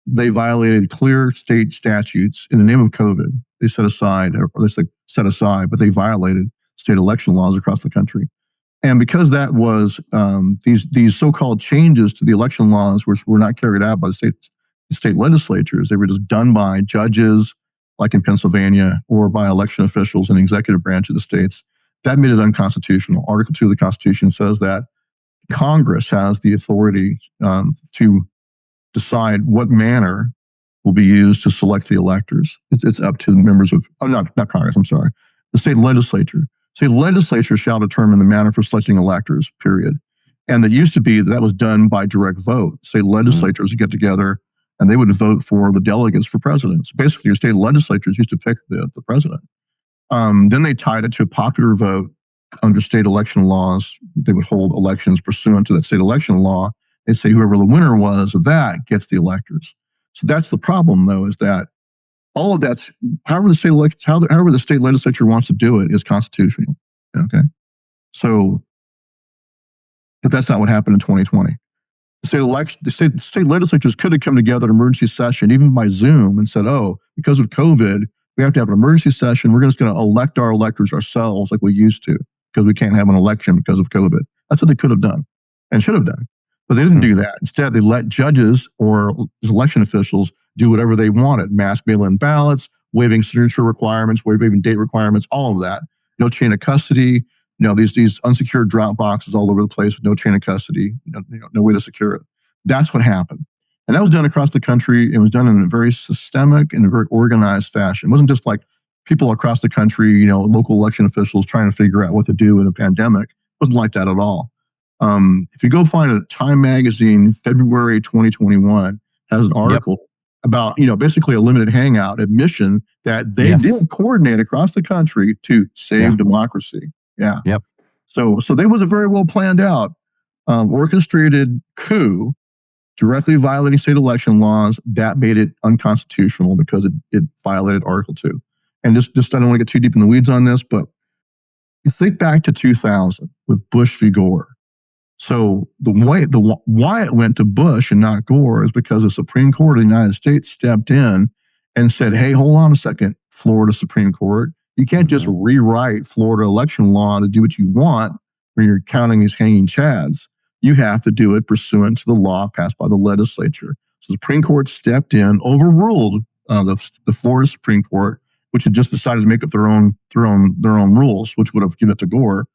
[SPEAKER 5] they violated clear state statutes in the name of COVID. They set aside, but they violated state election laws across the country. And because that was these so-called changes to the election laws, which were not carried out by the state legislatures, they were just done by judges, like in Pennsylvania, or by election officials in the executive branch of the states. That made it unconstitutional. Article 2 of the Constitution says that Congress has the authority to decide what manner will be used to select the electors. It's up to the members of, not Congress, I'm sorry, the state legislature. State legislature shall determine the manner for selecting electors, period. And it used to be that was done by direct vote. State legislatures would get together and they would vote for the delegates for president. So basically, your state legislatures used to pick the president. Then they tied it to a popular vote under state election laws. They would hold elections pursuant to that state election law. They say whoever the winner was of that gets the electors. So that's the problem, though, is that all of that's, however the state legislature wants to do it is constitutional. Okay. So, but that's not what happened in 2020. The state legislatures could have come together in emergency session, even by Zoom, and said, oh, because of COVID, we have to have an emergency session. We're just going to elect our electors ourselves like we used to, because we can't have an election because of COVID. That's what they could have done and should have done. But they didn't do that. Instead, they let judges or election officials do whatever they wanted. Mass mail-in ballots, waiving signature requirements, waiving date requirements, all of that. No chain of custody. These unsecured drop boxes all over the place with no chain of custody, no way to secure it. That's what happened. And that was done across the country. It was done in a very systemic and a very organized fashion. It wasn't just like people across the country, local election officials trying to figure out what to do in a pandemic. It wasn't like that at all. If you go find a Time magazine, February 2021, has an article about, basically a limited hangout admission that they did coordinate across the country to save democracy. Yeah.
[SPEAKER 4] Yep.
[SPEAKER 5] So there was a very well planned out, orchestrated coup directly violating state election laws that made it unconstitutional because it violated Article 2. And just I don't want to get too deep in the weeds on this, but you think back to 2000 with Bush v. Gore. So why it went to Bush and not Gore is because the Supreme Court of the United States stepped in and said, hey, hold on a second, Florida Supreme Court. You can't just rewrite Florida election law to do what you want when you're counting these hanging chads. You have to do it pursuant to the law passed by the legislature. So the Supreme Court stepped in, overruled the Florida Supreme Court, which had just decided to make up their own rules, which would have given it to Gore.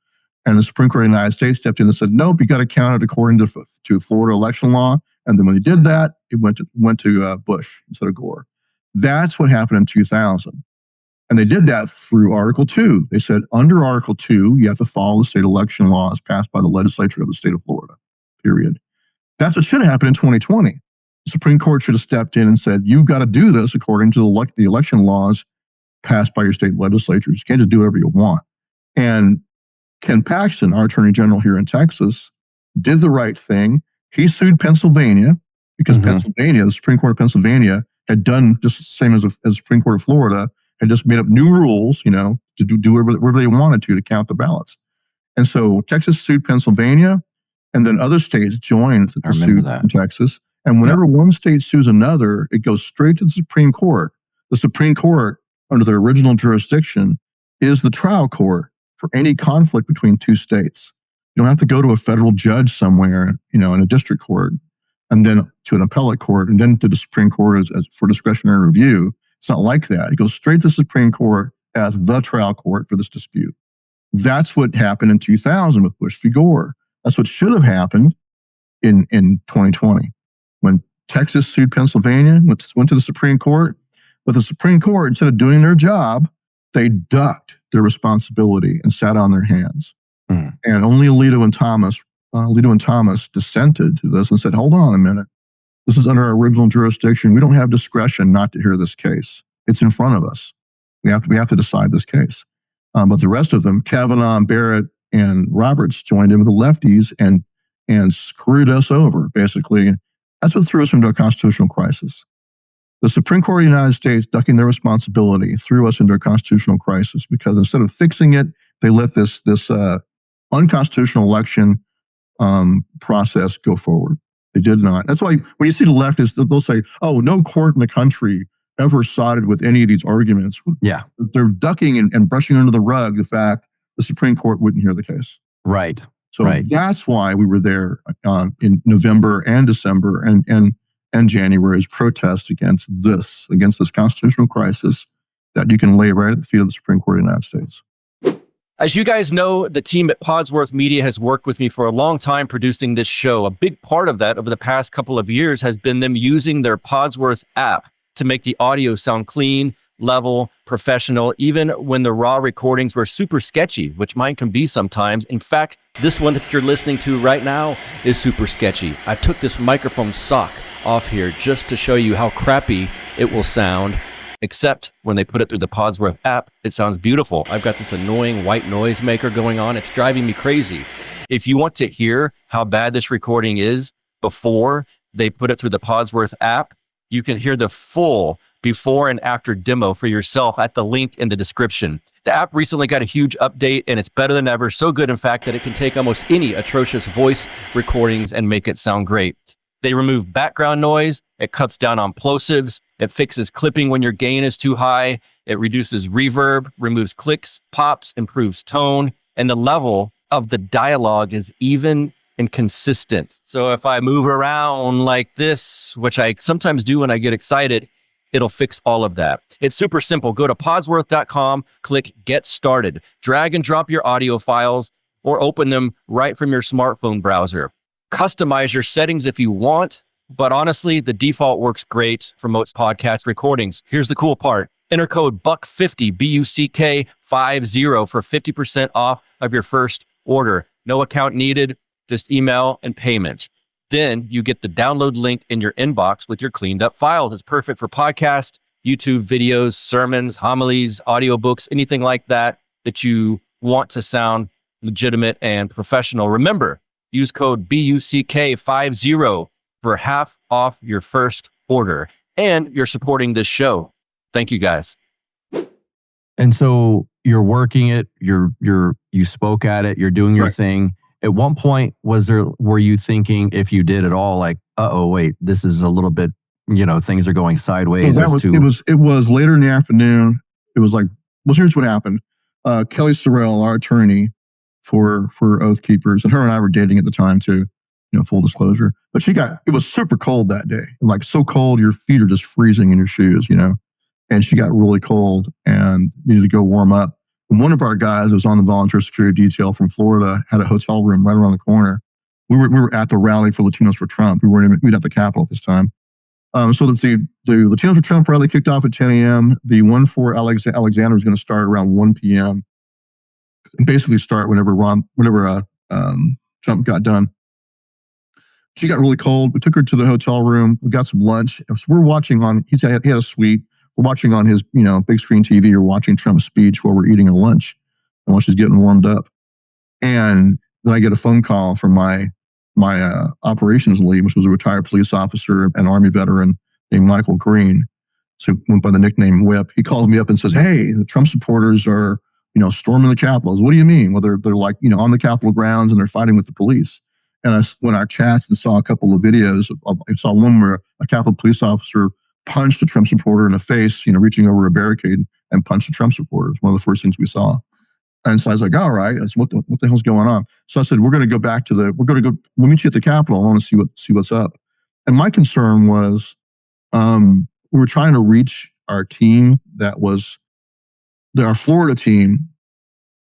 [SPEAKER 5] And the Supreme Court of the United States stepped in and said, nope, you got to count it according to Florida election law. And then when they did that, it went to Bush instead of Gore. That's what happened in 2000. And they did that through Article 2. They said, under Article 2, you have to follow the state election laws passed by the legislature of the state of Florida, period. That's what should have happened in 2020. The Supreme Court should have stepped in and said, you've got to do this according to the election laws passed by your state legislatures. You can't just do whatever you want. And Ken Paxton, our attorney general here in Texas, did the right thing. He sued Pennsylvania because Pennsylvania, the Supreme Court of Pennsylvania, had done just the same as the Supreme Court of Florida, had just made up new rules, to do whatever they wanted to count the ballots. And so Texas sued Pennsylvania, and then other states joined the suit in Texas. And whenever one state sues another, it goes straight to the Supreme Court. The Supreme Court, under their original jurisdiction, is the trial court for any conflict between two states. You don't have to go to a federal judge somewhere, in a district court, and then to an appellate court, and then to the Supreme Court as for discretionary review. It's not like that. It goes straight to the Supreme Court as the trial court for this dispute. That's what happened in 2000 with Bush v. Gore. That's what should have happened in 2020 when Texas sued Pennsylvania, went to the Supreme Court. But the Supreme Court, instead of doing their job, they ducked their responsibility and sat on their hands. And only Alito and Thomas dissented to this and said, hold on a minute. This is under our original jurisdiction. We don't have discretion not to hear this case. It's in front of us. We have to decide this case. But the rest of them, Kavanaugh, Barrett, and Roberts, joined in with the lefties and screwed us over, basically. That's what threw us into a constitutional crisis. The Supreme Court of the United States, ducking their responsibility, threw us into a constitutional crisis because instead of fixing it, they let this unconstitutional election process go forward. They did not. That's why when you see the leftists, they'll say, oh, no court in the country ever sided with any of these arguments.
[SPEAKER 4] Yeah.
[SPEAKER 5] They're ducking and brushing under the rug the fact the Supreme Court wouldn't hear the case.
[SPEAKER 4] Right.
[SPEAKER 5] So that's why we were there in November and December and January's protest against this constitutional crisis that you can lay right at the feet of the Supreme Court of the United States.
[SPEAKER 1] As you guys know, the team at Podsworth Media has worked with me for a long time producing this show. A big part of that over the past couple of years has been them using their Podsworth app
[SPEAKER 4] to make the audio sound clean, level, professional, even when the raw recordings were super sketchy, which mine can be sometimes. In fact, this one that you're listening to right now is super sketchy. I took this microphone sock off here just to show you how crappy it will sound, except when they put it through the Podsworth app, it sounds beautiful. I've got this annoying white noise maker going on. It's driving me crazy. If you want to hear how bad this recording is before they put it through the Podsworth app, you can hear the full before and after demo for yourself at the link in the description. The app recently got a huge update and it's better than ever. So good, in fact, that it can take almost any atrocious voice recordings and make it sound great. They remove background noise, it cuts down on plosives, it fixes clipping when your gain is too high, it reduces reverb, removes clicks, pops, improves tone, and the level of the dialogue is even and consistent. So if I move around like this, which I sometimes do when I get excited, it'll fix all of that. It's super simple. Go to podsworth.com, click Get Started, drag and drop your audio files, or open them right from your smartphone browser. Customize your settings if you want, but honestly, the default works great for most podcast recordings. Here's the cool part. Enter code BUCK50, BUCK50 for 50% off of your first order. No account needed, just email and payment. Then you get the download link in your inbox with your cleaned up files. It's perfect for podcasts, YouTube videos, sermons, homilies, audiobooks, anything like that you want to sound legitimate and professional. Remember, use code BUCK50 for half off your first order. And you're supporting this show. Thank you, guys.
[SPEAKER 3] And so you're working it, you spoke at it, you're doing your thing. At one point, were you thinking, if you did at all, like, wait, this is a little bit, things are going sideways?
[SPEAKER 5] It was later in the afternoon. It was like, well, here's what happened. Kelly Sorrell, our attorney for Oath Keepers, and her and I were dating at the time too, full disclosure. But it was super cold that day. Like so cold, your feet are just freezing in your shoes, and she got really cold and needed to go warm up. And one of our guys that was on the volunteer security detail from Florida had a hotel room right around the corner. We were at the rally for Latinos for Trump. We were at the Capitol at this time. So the Latinos for Trump rally kicked off at 10 a.m. The one for Alexander was going to start around 1 p.m. and basically start whenever Trump got done. She got really cold. We took her to the hotel room. We got some lunch. So we're watching he had a suite. We're watching on his, big screen TV or watching Trump's speech while we're eating a lunch and while she's getting warmed up. And then I get a phone call from my operations lead, which was a retired police officer and Army veteran named Michael Green. So went by the nickname Whip. He calls me up and says, "Hey, the Trump supporters are, storming the Capitol." What do you mean? Well, they're like, on the Capitol grounds and they're fighting with the police. And I went our chats and saw a couple of videos. I saw one where a Capitol police officer punched a Trump supporter in the face, reaching over a barricade and punched a Trump supporter. It's one of the first things we saw. And so I was like, all right, what the hell's going on? So I said, we'll meet you at the Capitol. I want to see what's up. And my concern was, we were trying to reach our team our Florida team,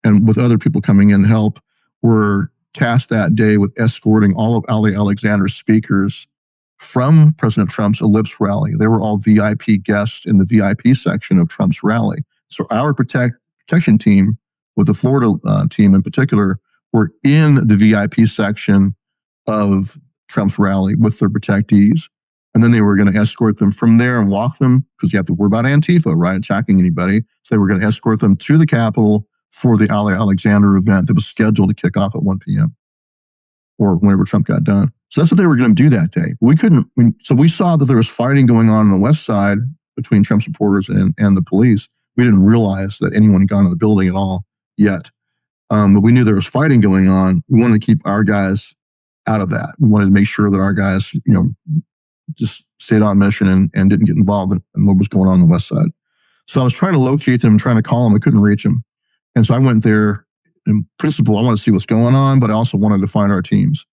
[SPEAKER 5] and with other people coming in to help, were tasked that day with escorting all of Ali Alexander's speakers from President Trump's Ellipse rally. They were all VIP guests in the VIP section of Trump's rally. So our protection team, with the Florida team in particular, were in the VIP section of Trump's rally with their protectees. And then they were going to escort them from there and walk them, because you have to worry about Antifa, right, attacking anybody. So they were going to escort them to the Capitol for the Ali Alexander event that was scheduled to kick off at 1 p.m. or whenever Trump got done. So that's what they were going to do that day. So we saw that there was fighting going on the west side between Trump supporters and the police. We didn't realize that anyone had gone to the building at all yet. But we knew there was fighting going on. We wanted to keep our guys out of that. We wanted to make sure that our guys, just stayed on mission and didn't get involved in what was going on the west side. So I was trying to locate them, trying to call them. I couldn't reach them. And so I went there. In principle, I wanted to see what's going on, but I also wanted to find our teams.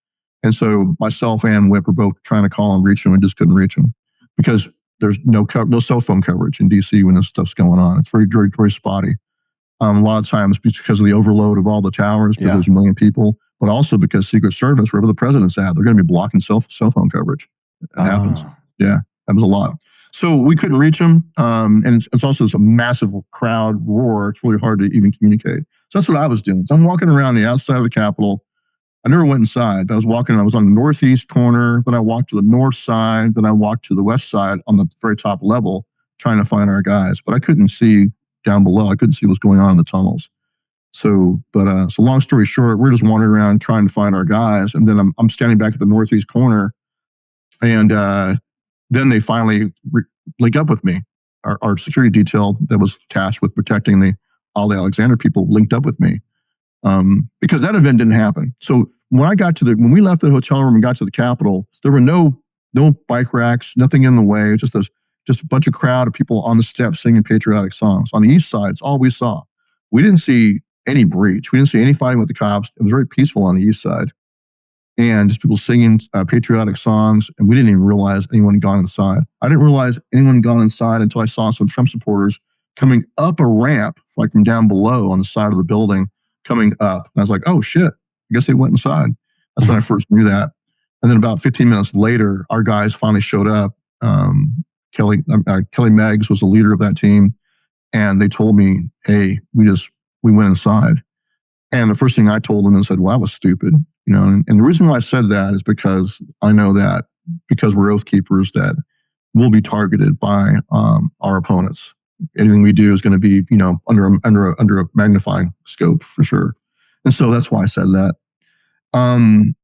[SPEAKER 5] And so myself and Whip were both trying to call and reach them and just couldn't reach them because there's no cell phone coverage in DC when this stuff's going on. It's very, very, very spotty. A lot of times because of the overload of all the towers, because there's a million people, but also because Secret Service, wherever the president's at, they're going to be blocking cell phone coverage. It happens. Yeah, happens a lot. So we couldn't reach him. And it's also this massive crowd roar. It's really hard to even communicate. So that's what I was doing. So I'm walking around the outside of the Capitol. I never went inside, but I was on the northeast corner, then I walked to the north side, then I walked to the west side on the very top level, trying to find our guys. But I couldn't see down below. I couldn't see what's going on in the tunnels. So long story short, we're just wandering around trying to find our guys. And then I'm standing back at the northeast corner, and then they finally link up with me. Our security detail that was tasked with protecting the Ali Alexander people linked up with me. Because that event didn't happen. So when we left the hotel room and got to the Capitol, there were no bike racks, nothing in the way, just a bunch of crowd of people on the steps singing patriotic songs. On the east side, it's all we saw. We didn't see any breach. We didn't see any fighting with the cops. It was very peaceful on the east side. And just people singing patriotic songs, and we didn't even realize anyone had gone inside. I didn't realize anyone had gone inside until I saw some Trump supporters coming up a ramp, like from down below on the side of the building, coming up. And I was like, oh shit, I guess they went inside. That's when I first knew that. And then about 15 minutes later, our guys finally showed up. Kelly Meggs was the leader of that team. And they told me, hey, we went inside. And the first thing I told them and said, well, that was stupid. And the reason why I said that is because I know that because we're oath keepers that we'll be targeted by our opponents. Anything we do is going to be, under a magnifying scope for sure. And so that's why I said that. When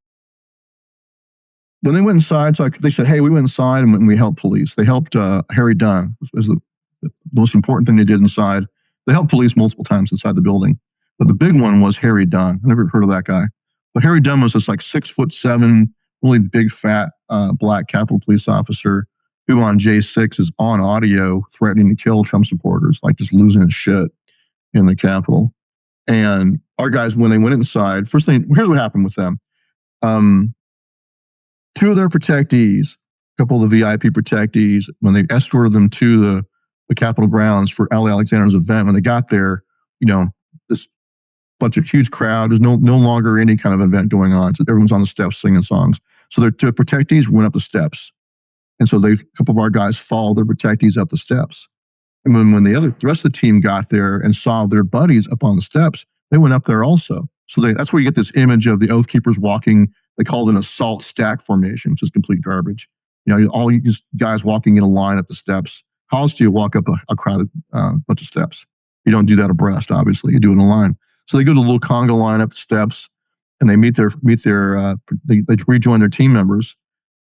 [SPEAKER 5] they went inside, they said, hey, we went inside and we helped police. They helped Harry Dunn, was the most important thing they did inside. They helped police multiple times inside the building. But the big one was Harry Dunn. I never heard of that guy. But Harry Dunn was this 6'7", really big, fat, black Capitol Police officer who on J6 is on audio threatening to kill Trump supporters, just losing his shit in the Capitol. And our guys, when they went inside, first thing, here's what happened with them. Two of their protectees, a couple of the VIP protectees, when they escorted them to the Capitol grounds for Ali Alexander's event, when they got there, this bunch of huge crowd, there's no longer any kind of event going on. So everyone's on the steps singing songs. So their two protectees went up the steps. And so a couple of our guys followed their protectees up the steps. And when the rest of the team got there and saw their buddies up on the steps, they went up there also. So that's where you get this image of the Oath Keepers walking. They call it an assault stack formation, which is complete garbage. All you just guys walking in a line up the steps. How else do you walk up a crowded bunch of steps? You don't do that abreast, obviously. You do it in a line. So they go to a little conga line up the steps, and they they rejoin their team members.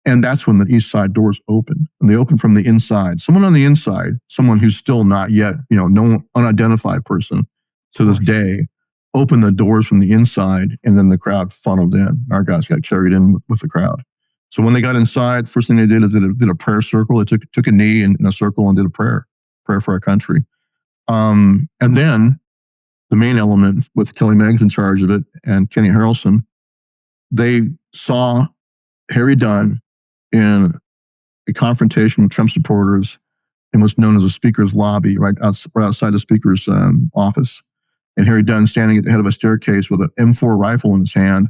[SPEAKER 5] And that's when the east side doors open, and they open from the inside. Someone on the inside, someone who's still not yet, no unidentified person to this day, opened the doors from the inside, and then the crowd funneled in. Our guys got carried in with the crowd. So when they got inside, first thing they did is they did a prayer circle. They took a knee in a circle and did a prayer for our country. And then the main element with Kelly Meggs in charge of it and Kenny Harrelson, they saw Harry Dunn in a confrontation with Trump supporters in what's known as a speaker's lobby, right outside the speaker's office. And Harry Dunn standing at the head of a staircase with an M4 rifle in his hand,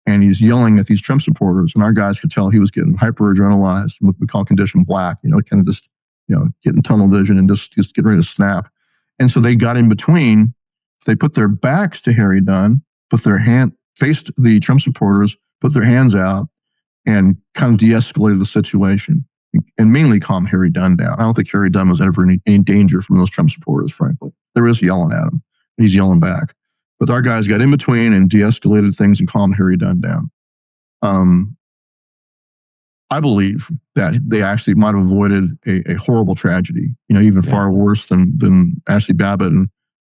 [SPEAKER 5] and he's yelling at these Trump supporters. And our guys could tell he was getting hyper-adrenalized, what we call condition black, kind of just, getting tunnel vision and just getting ready to snap. And so they got in between. They put their backs to Harry Dunn, faced the Trump supporters, put their hands out, and kind of de-escalated the situation and mainly calmed Harry Dunn down. I don't think Harry Dunn was ever in any danger from those Trump supporters, frankly. They were just yelling at him. He's yelling back. But our guys got in between and de-escalated things and calmed Harry Dunn down. I believe that they actually might have avoided a horrible tragedy, even far worse than Ashley Babbitt and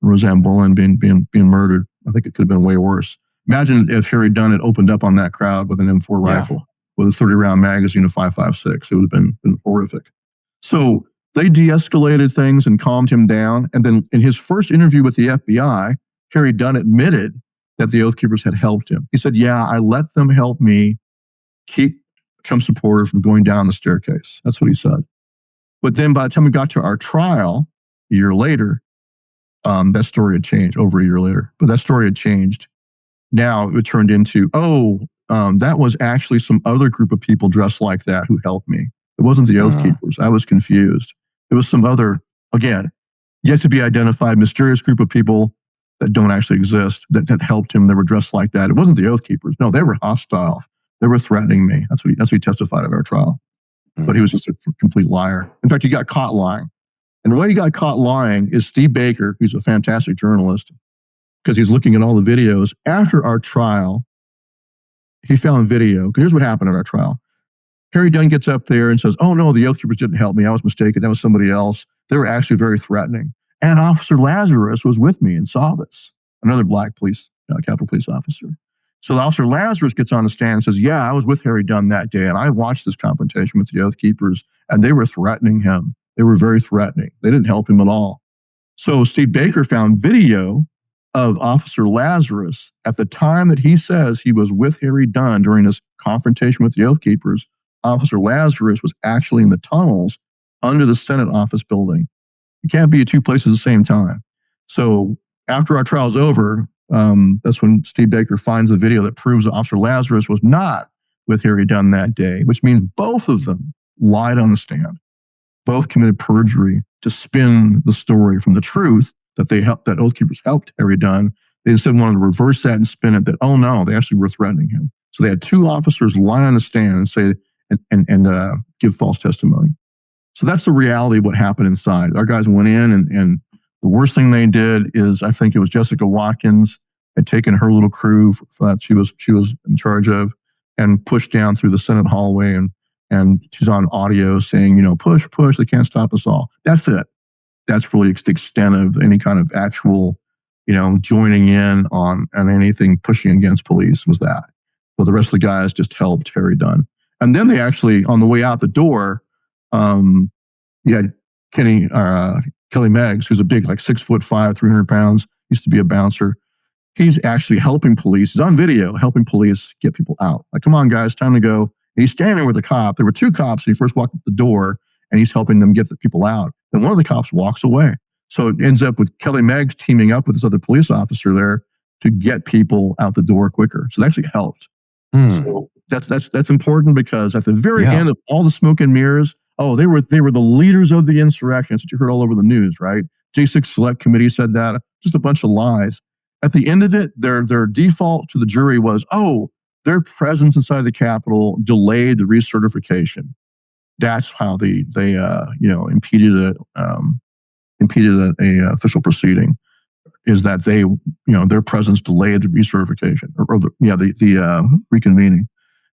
[SPEAKER 5] Roseanne Boland being murdered. I think it could have been way worse. Imagine if Harry Dunn had opened up on that crowd with an M4 rifle with a 30-round magazine of 5.56. It would have been horrific. So they de-escalated things and calmed him down. And then in his first interview with the FBI, Harry Dunn admitted that the Oath Keepers had helped him. He said, yeah, I let them help me keep Trump supporters from going down the staircase. That's what he said. But then by the time we got to our trial, a year later, that story had changed, over a year later. But that story had changed. Now it turned into, that was actually some other group of people dressed like that who helped me. It wasn't the Oath Keepers. I was confused. It was some other, again, yet to be identified, mysterious group of people that don't actually exist that helped him. They were dressed like that. It wasn't the Oath Keepers. No, they were hostile. They were threatening me. That's what he testified at our trial. But he was just a complete liar. In fact, he got caught lying. And the way he got caught lying is Steve Baker, who's a fantastic journalist, because he's looking at all the videos. After our trial, he found video. Because here's what happened at our trial. Harry Dunn gets up there and says, oh, no, the Oath Keepers didn't help me. I was mistaken. That was somebody else. They were actually very threatening. And Officer Lazarus was with me and saw this, another black police, Capitol Police officer. So Officer Lazarus gets on the stand and says, yeah, I was with Harry Dunn that day, and I watched this confrontation with the Oath Keepers, and they were threatening him. They were very threatening. They didn't help him at all. So Steve Baker found video of Officer Lazarus at the time that he says he was with Harry Dunn during this confrontation with the Oath Keepers. Officer Lazarus was actually in the tunnels under the Senate office building. You can't be at two places at the same time. So after our trial's over, that's when Steve Baker finds a video that proves that Officer Lazarus was not with Harry Dunn that day, which means both of them lied on the stand. Both committed perjury to spin the story from the truth that that Oath Keepers helped Harry Dunn. They instead wanted to reverse that and spin it that, oh no, they actually were threatening him. So they had two officers lie on the stand and say and give false testimony. So that's the reality of what happened inside. Our guys went in, and the worst thing they did is, I think it was Jessica Watkins had taken her little crew that she was in charge of and pushed down through the Senate hallway, and she's on audio saying, push, they can't stop us all. That's it. That's really the extent of any kind of actual, joining in on anything pushing against police was that. But the rest of the guys just helped Harry Dunn. And then they actually, on the way out the door, you had Kelly Meggs, who's a big, 6'5", 300 pounds, used to be a bouncer. He's actually helping police. He's on video helping police get people out. Like, come on, guys, time to go. And he's standing there with a cop. There were two cops when he first walked up the door, and he's helping them get the people out. Then one of the cops walks away. So it ends up with Kelly Meggs teaming up with this other police officer there to get people out the door quicker. So that actually helped. So that's important, because at the very end of all the smoke and mirrors, they were the leaders of the insurrection. That's what you heard all over the news, right? J6 Select Committee said that. Just a bunch of lies. At the end of it, their default to the jury was, their presence inside the Capitol delayed the recertification. That's how they impeded a official proceeding. Is that their presence delayed the recertification or the reconvening.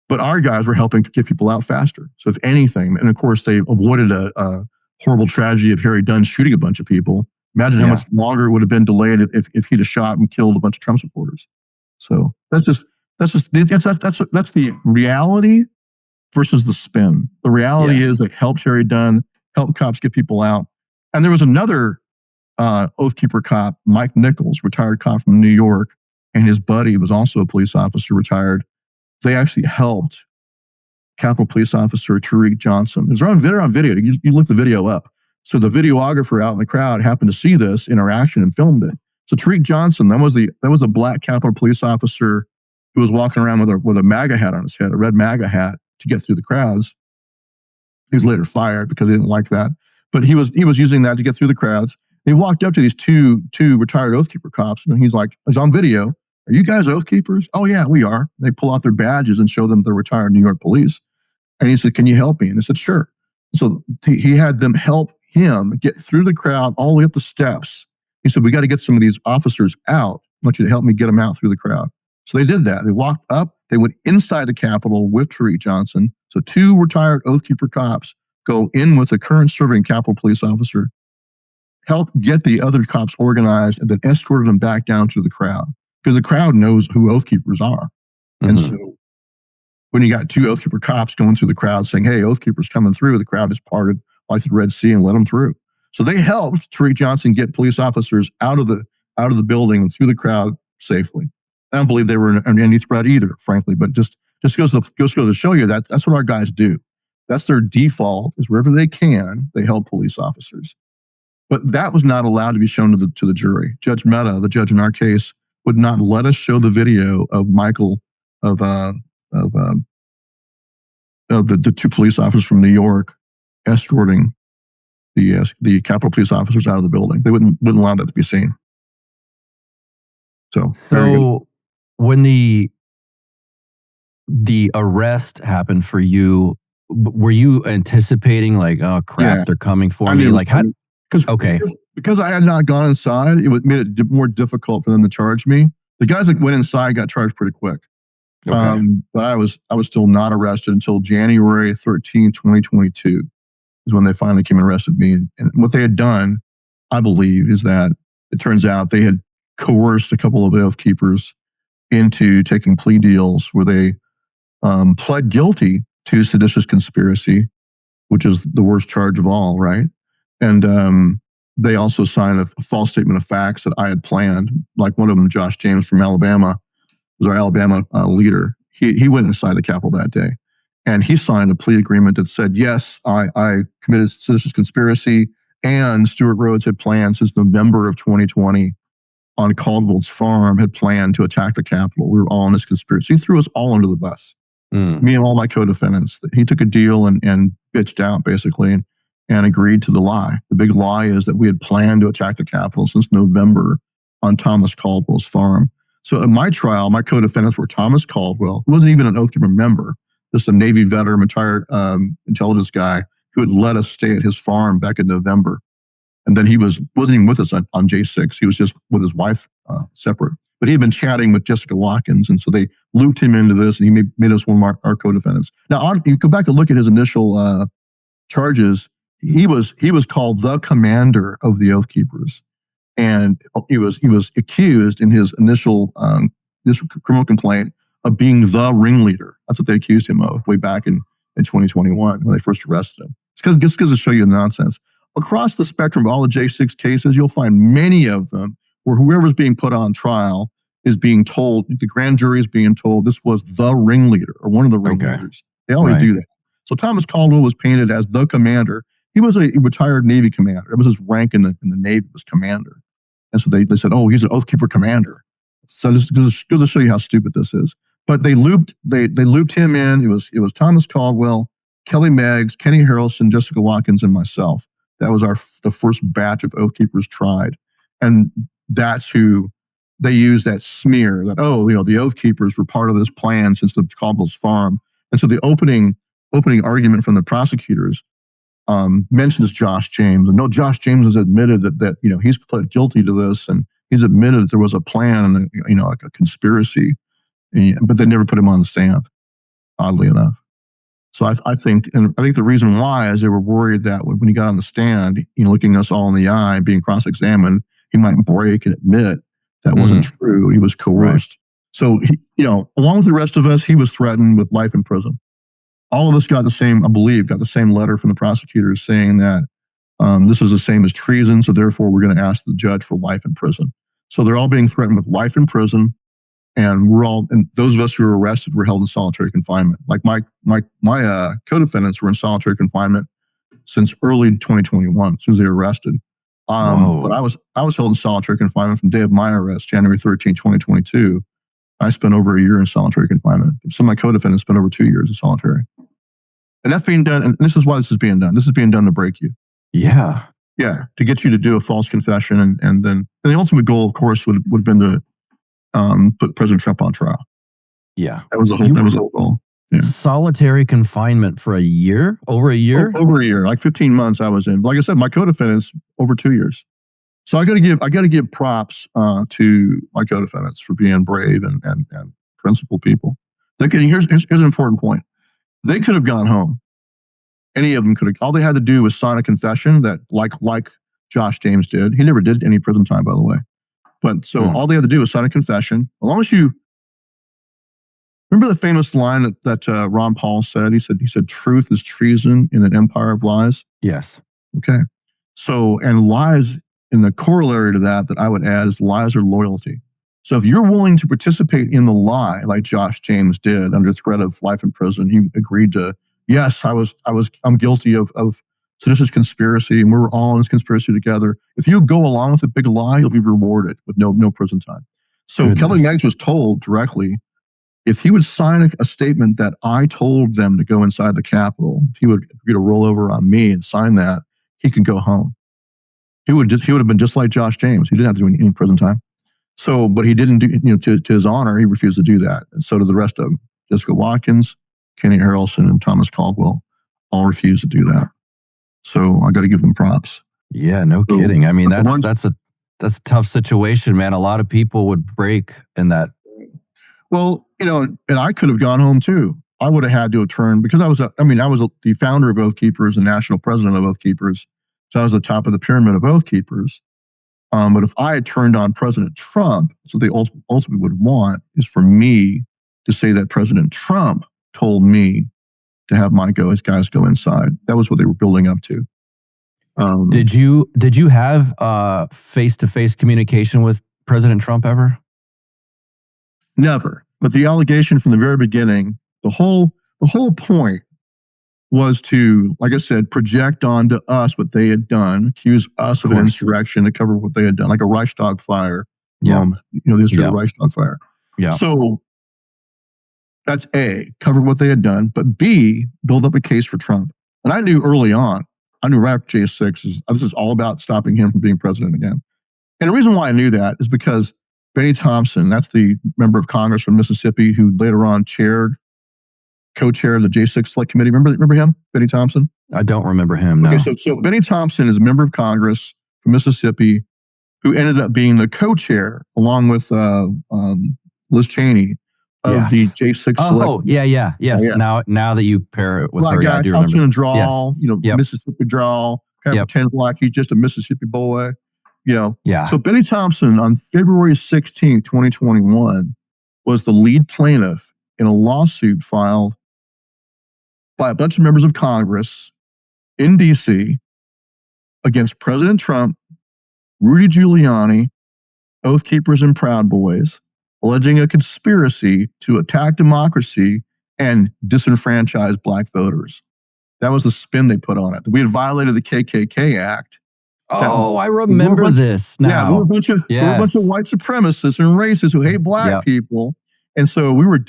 [SPEAKER 5] But our guys were helping to get people out faster. So if anything, and of course they avoided a horrible tragedy of Harry Dunn shooting a bunch of people. Imagine how much longer it would have been delayed if he'd have shot and killed a bunch of Trump supporters. So that's the reality versus the spin. The reality is they helped Harry Dunn, helped cops get people out. And there was another Oath Keeper cop, Mike Nichols, retired cop from New York, and his buddy was also a police officer, retired. They actually helped Capitol Police Officer Tariq Johnson. It was on video. You look the video up. So the videographer out in the crowd happened to see this interaction and filmed it. So Tariq Johnson, that was a black Capitol Police officer who was walking around with a MAGA hat on his head, a red MAGA hat, to get through the crowds. He was later fired because he didn't like that. But he was using that to get through the crowds. He walked up to these two retired Oath Keeper cops, and he's on video. Are you guys Oath Keepers? Oh, yeah, we are. They pull out their badges and show them they're retired New York police. And he said, can you help me? And they said, sure. So he had them help him get through the crowd all the way up the steps. He said, we got to get some of these officers out. I want you to help me get them out through the crowd. So they did that. They walked up. They went inside the Capitol with Tariq Johnson. So two retired Oath Keeper cops go in with a current serving Capitol Police officer, help get the other cops organized, and then escorted them back down to the crowd. Because the crowd knows who Oath Keepers are. Mm-hmm. And so when you got two Oath Keeper cops going through the crowd saying, hey, Oath Keepers coming through, the crowd is parted like the Red Sea and let them through. So they helped Tariq Johnson get police officers out of the building and through the crowd safely. I don't believe they were in any threat either, frankly, but just goes to show you that that's what our guys do. That's their default, is wherever they can, they help police officers. But that was not allowed to be shown to the jury. Judge Mehta, the judge in our case, would not let us show the video of the two police officers from New York escorting the Capitol police officers out of the building. They wouldn't allow that to be seen. So
[SPEAKER 3] when the arrest happened for you, were you anticipating like, oh crap, they're coming for me? Like how?
[SPEAKER 5] Because I had not gone inside, it made it more difficult for them to charge me. The guys that went inside got charged pretty quick.
[SPEAKER 3] Okay.
[SPEAKER 5] But I was still not arrested until January 13, 2022 is when they finally came and arrested me. And what they had done, I believe, is that it turns out they had coerced a couple of Oath Keepers into taking plea deals where they pled guilty to seditious conspiracy, which is the worst charge of all, right? And they also signed a false statement of facts that I had planned. Like one of them, Josh James from Alabama, was our Alabama leader. He went inside the Capitol that day, and he signed a plea agreement that said, yes, I committed seditious conspiracy, and Stewart Rhodes had planned since November of 2020 on Caldwell's farm, had planned to attack the Capitol. We were all in this conspiracy. He threw us all under the bus. Me and all my co-defendants. He took a deal and bitched out, basically, and agreed to the lie. The big lie is that we had planned to attack the Capitol since November on Thomas Caldwell's farm. So in my trial, my co-defendants were Thomas Caldwell, who wasn't even an Oath Keeper member, just a Navy veteran, retired intelligence guy who had let us stay at his farm back in November. And then he wasn't even with us on J6. He was just with his wife separate. But he had been chatting with Jessica Watkins, and so they looped him into this, and he made us one of our co-defendants. Now, you go back and look at his initial charges. He was called the commander of the Oath Keepers, and he was accused in his initial criminal complaint of being the ringleader. That's what they accused him of way back in 2021 when they first arrested him. It's just to show you the nonsense. Across the spectrum of all the J6 cases, you'll find many of them where whoever's being put on trial is being told, the grand jury is being told this was the ringleader or one of the ringleaders. They always do that. So Thomas Caldwell was painted as the commander. He was a retired Navy commander. It was his rank in the Navy was commander. And so they said, oh, he's an Oath Keeper commander. So this goes to show you how stupid this is. But they looped him in. It was Thomas Caldwell, Kelly Meggs, Kenny Harrelson, Jessica Watkins, and myself. That was the first batch of Oath Keepers tried. And that's who they used that smear that, the Oath Keepers were part of this plan since the Caldwell's farm. And so the opening argument from the prosecutors mentions Josh James. And no, Josh James has admitted that he's pled guilty to this, and he's admitted that there was a plan and like a conspiracy, but they never put him on the stand, oddly enough. So I think the reason why is they were worried that when he got on the stand, looking us all in the eye, being cross-examined, he might break and admit that wasn't true. He was coerced. Right. So along with the rest of us, he was threatened with life in prison. All of us got the same letter from the prosecutors saying that this is the same as treason, so therefore we're going to ask the judge for life in prison. So they're all being threatened with life in prison, and those of us who were arrested were held in solitary confinement. Like my co-defendants were in solitary confinement since early 2021, as soon as they were arrested. But I was held in solitary confinement from the day of my arrest, January 13, 2022. I spent over a year in solitary confinement. Some of my co-defendants spent over 2 years in solitary. And that's being done, and this is why this is being done. This is being done to break you.
[SPEAKER 3] Yeah.
[SPEAKER 5] Yeah, to get you to do a false confession, and the ultimate goal, of course, would have been to put President Trump on trial.
[SPEAKER 3] Yeah.
[SPEAKER 5] That was the whole goal. Yeah.
[SPEAKER 3] Solitary confinement for a year? Over a year?
[SPEAKER 5] Over a year. Like 15 months I was in. Like I said, my co-defendants, over 2 years. So I got to give props to my co-defendants for being brave and principled people. Here's an important point. They could have gone home. Any of them could have. All they had to do was sign a confession that, like Josh James did. He never did any prison time, by the way. But so all they had to do was sign a confession. As long as you remember the famous line that Ron Paul said. He said, "Truth is treason in an empire of lies."
[SPEAKER 3] Yes.
[SPEAKER 5] Okay. So, and lies, in the corollary to that I would add is lies are loyalty. So if you're willing to participate in the lie, like Josh James did under threat of life in prison, he agreed to, yes, I'm guilty of seditious conspiracy, and we're all in this conspiracy together. If you go along with a big lie, you'll be rewarded with no prison time. So Kelly Meggs was told directly, if he would sign a statement that I told them to go inside the Capitol, if he would agree to roll over on me and sign that, he could go home. He would have been just like Josh James. He didn't have to do any prison time. So, but he didn't do, to his honor, he refused to do that. And so did the rest of them. Jessica Watkins, Kenny Harrelson, and Thomas Caldwell all refused to do that. So I got to give them props.
[SPEAKER 3] Yeah, no kidding. I mean, that's a tough situation, man. A lot of people would break in that.
[SPEAKER 5] Well, and I could have gone home too. I would have had to have turned, because I was the founder of Oath Keepers and national president of Oath Keepers. So I was the top of the pyramid of Oath Keepers. But if I had turned on President Trump, so they ultimately would want is for me to say that President Trump told me to have my guys go inside. That was what they were building up to.
[SPEAKER 3] Did you have face-to-face communication with President Trump ever?
[SPEAKER 5] Never. But the allegation from the very beginning, the whole point was to, like I said, project onto us what they had done, accuse us of an insurrection to cover what they had done, like a Reichstag fire.
[SPEAKER 3] Yeah.
[SPEAKER 5] The history of the Reichstag fire. Yeah. So that's A, cover what they had done, but B, build up a case for Trump. And I knew early on, right after J6, this is all about stopping him from being president again. And the reason why I knew that is because Benny Thompson, that's the member of Congress from Mississippi who later on co-chaired the J6 Select Committee. Remember him, Benny Thompson?
[SPEAKER 3] I don't remember him, no.
[SPEAKER 5] Okay, so Benny Thompson is a member of Congress from Mississippi who ended up being the co-chair, along with Liz Cheney, of the J6 Select.
[SPEAKER 3] Oh, yes. Yeah. Now that you pair it with her, I do
[SPEAKER 5] Thompson
[SPEAKER 3] remember.
[SPEAKER 5] And drawl, Mississippi drawl, kind of pretends like he's just a Mississippi boy, Yeah. So Benny Thompson on February 16, 2021, was the lead plaintiff in a lawsuit filed by a bunch of members of Congress in D.C. against President Trump, Rudy Giuliani, Oath Keepers and Proud Boys, alleging a conspiracy to attack democracy and disenfranchise black voters. That was the spin they put on it. We had violated the KKK Act.
[SPEAKER 3] Oh, I remember this now.
[SPEAKER 5] Yeah, we were a bunch of white supremacists and racists who hate black people. And so we were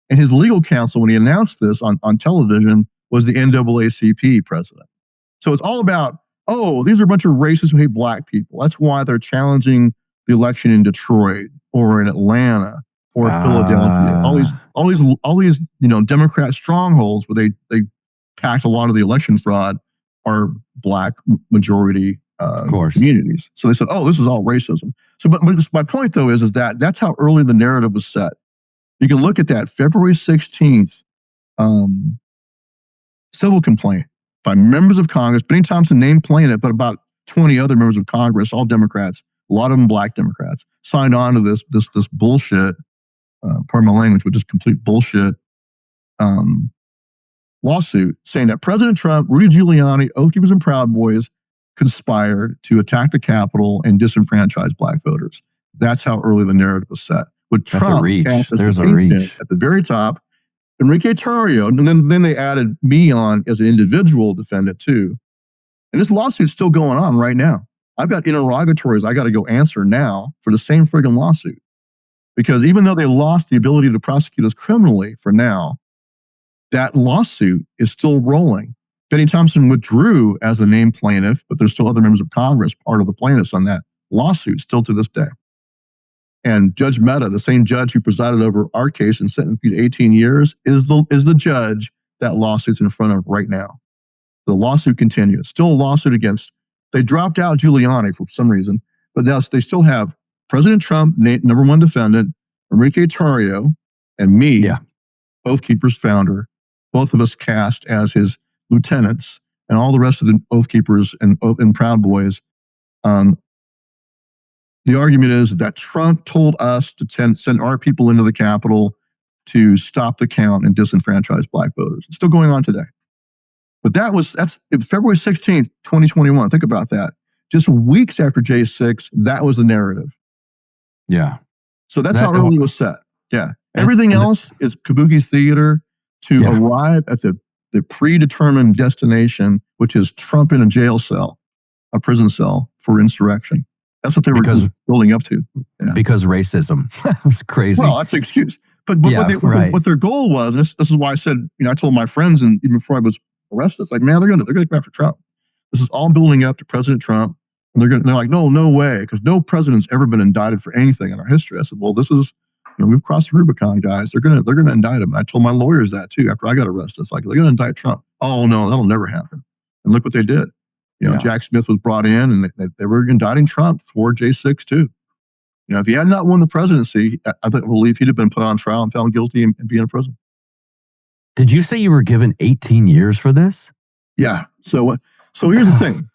[SPEAKER 5] and his legal counsel, when he announced this on television, was the NAACP president. So it's all about, these are a bunch of racists who hate black people. That's why they're challenging the election in Detroit or in Atlanta or Philadelphia. All these Democrat strongholds where they packed a lot of the election fraud are black majority communities. So they said, this is all racism. So, but my point though is that that's how early the narrative was set. You can look at that February 16th civil complaint by members of Congress. Benny Thompson named plaintiff, but about 20 other members of Congress, all Democrats, a lot of them black Democrats, signed on to this bullshit, pardon my language, but just complete bullshit lawsuit saying that President Trump, Rudy Giuliani, Oath Keepers and Proud Boys conspired to attack the Capitol and disenfranchise black voters. That's how early the narrative was set. With Trump, there's a reach at the very top. Enrique Tarrio, and then they added me on as an individual defendant too. And this lawsuit's still going on right now. I've got interrogatories I got to go answer now for the same friggin' lawsuit. Because even though they lost the ability to prosecute us criminally for now, that lawsuit is still rolling. Benny Thompson withdrew as the named plaintiff, but there's still other members of Congress, part of the plaintiffs on that lawsuit, still to this day. And Judge Mehta, the same judge who presided over our case and sentenced me to 18 years, is the judge that lawsuit's in front of right now. The lawsuit continues. Still a lawsuit against, they dropped out Giuliani for some reason, but now they still have President Trump, number one defendant, Enrique Tarrio, and me, Oath Keepers founder, both of us cast as his lieutenants, and all the rest of the Oath Keepers and Proud Boys. The argument is that Trump told us to send our people into the Capitol to stop the count and disenfranchise black voters. It's still going on today. But that's February 16th, 2021. Think about that. Just weeks after J6, that was the narrative.
[SPEAKER 3] Yeah.
[SPEAKER 5] So that's how early it was set. Yeah. Everything else is kabuki theater to arrive at the predetermined destination, which is Trump in a jail cell, a prison cell for insurrection. That's what they were building up to. Yeah.
[SPEAKER 3] Because racism. It's crazy.
[SPEAKER 5] Well, that's an excuse. But what their goal was, this is why I said, I told my friends, and even before I was arrested, it's like, man, they're going to come after Trump. This is all building up to President Trump. And they're like, no way, because no president's ever been indicted for anything in our history. I said, well, this is, we've crossed the Rubicon, guys. They're gonna indict him. I told my lawyers that too after I got arrested. It's like, they're gonna indict Trump. Oh no, that'll never happen. And look what they did. Jack Smith was brought in, and they were indicting Trump for J6 too. If he had not won the presidency, I believe he'd have been put on trial and found guilty and be in prison.
[SPEAKER 3] Did you say you were given 18 years for this?
[SPEAKER 5] Yeah. So here's the thing.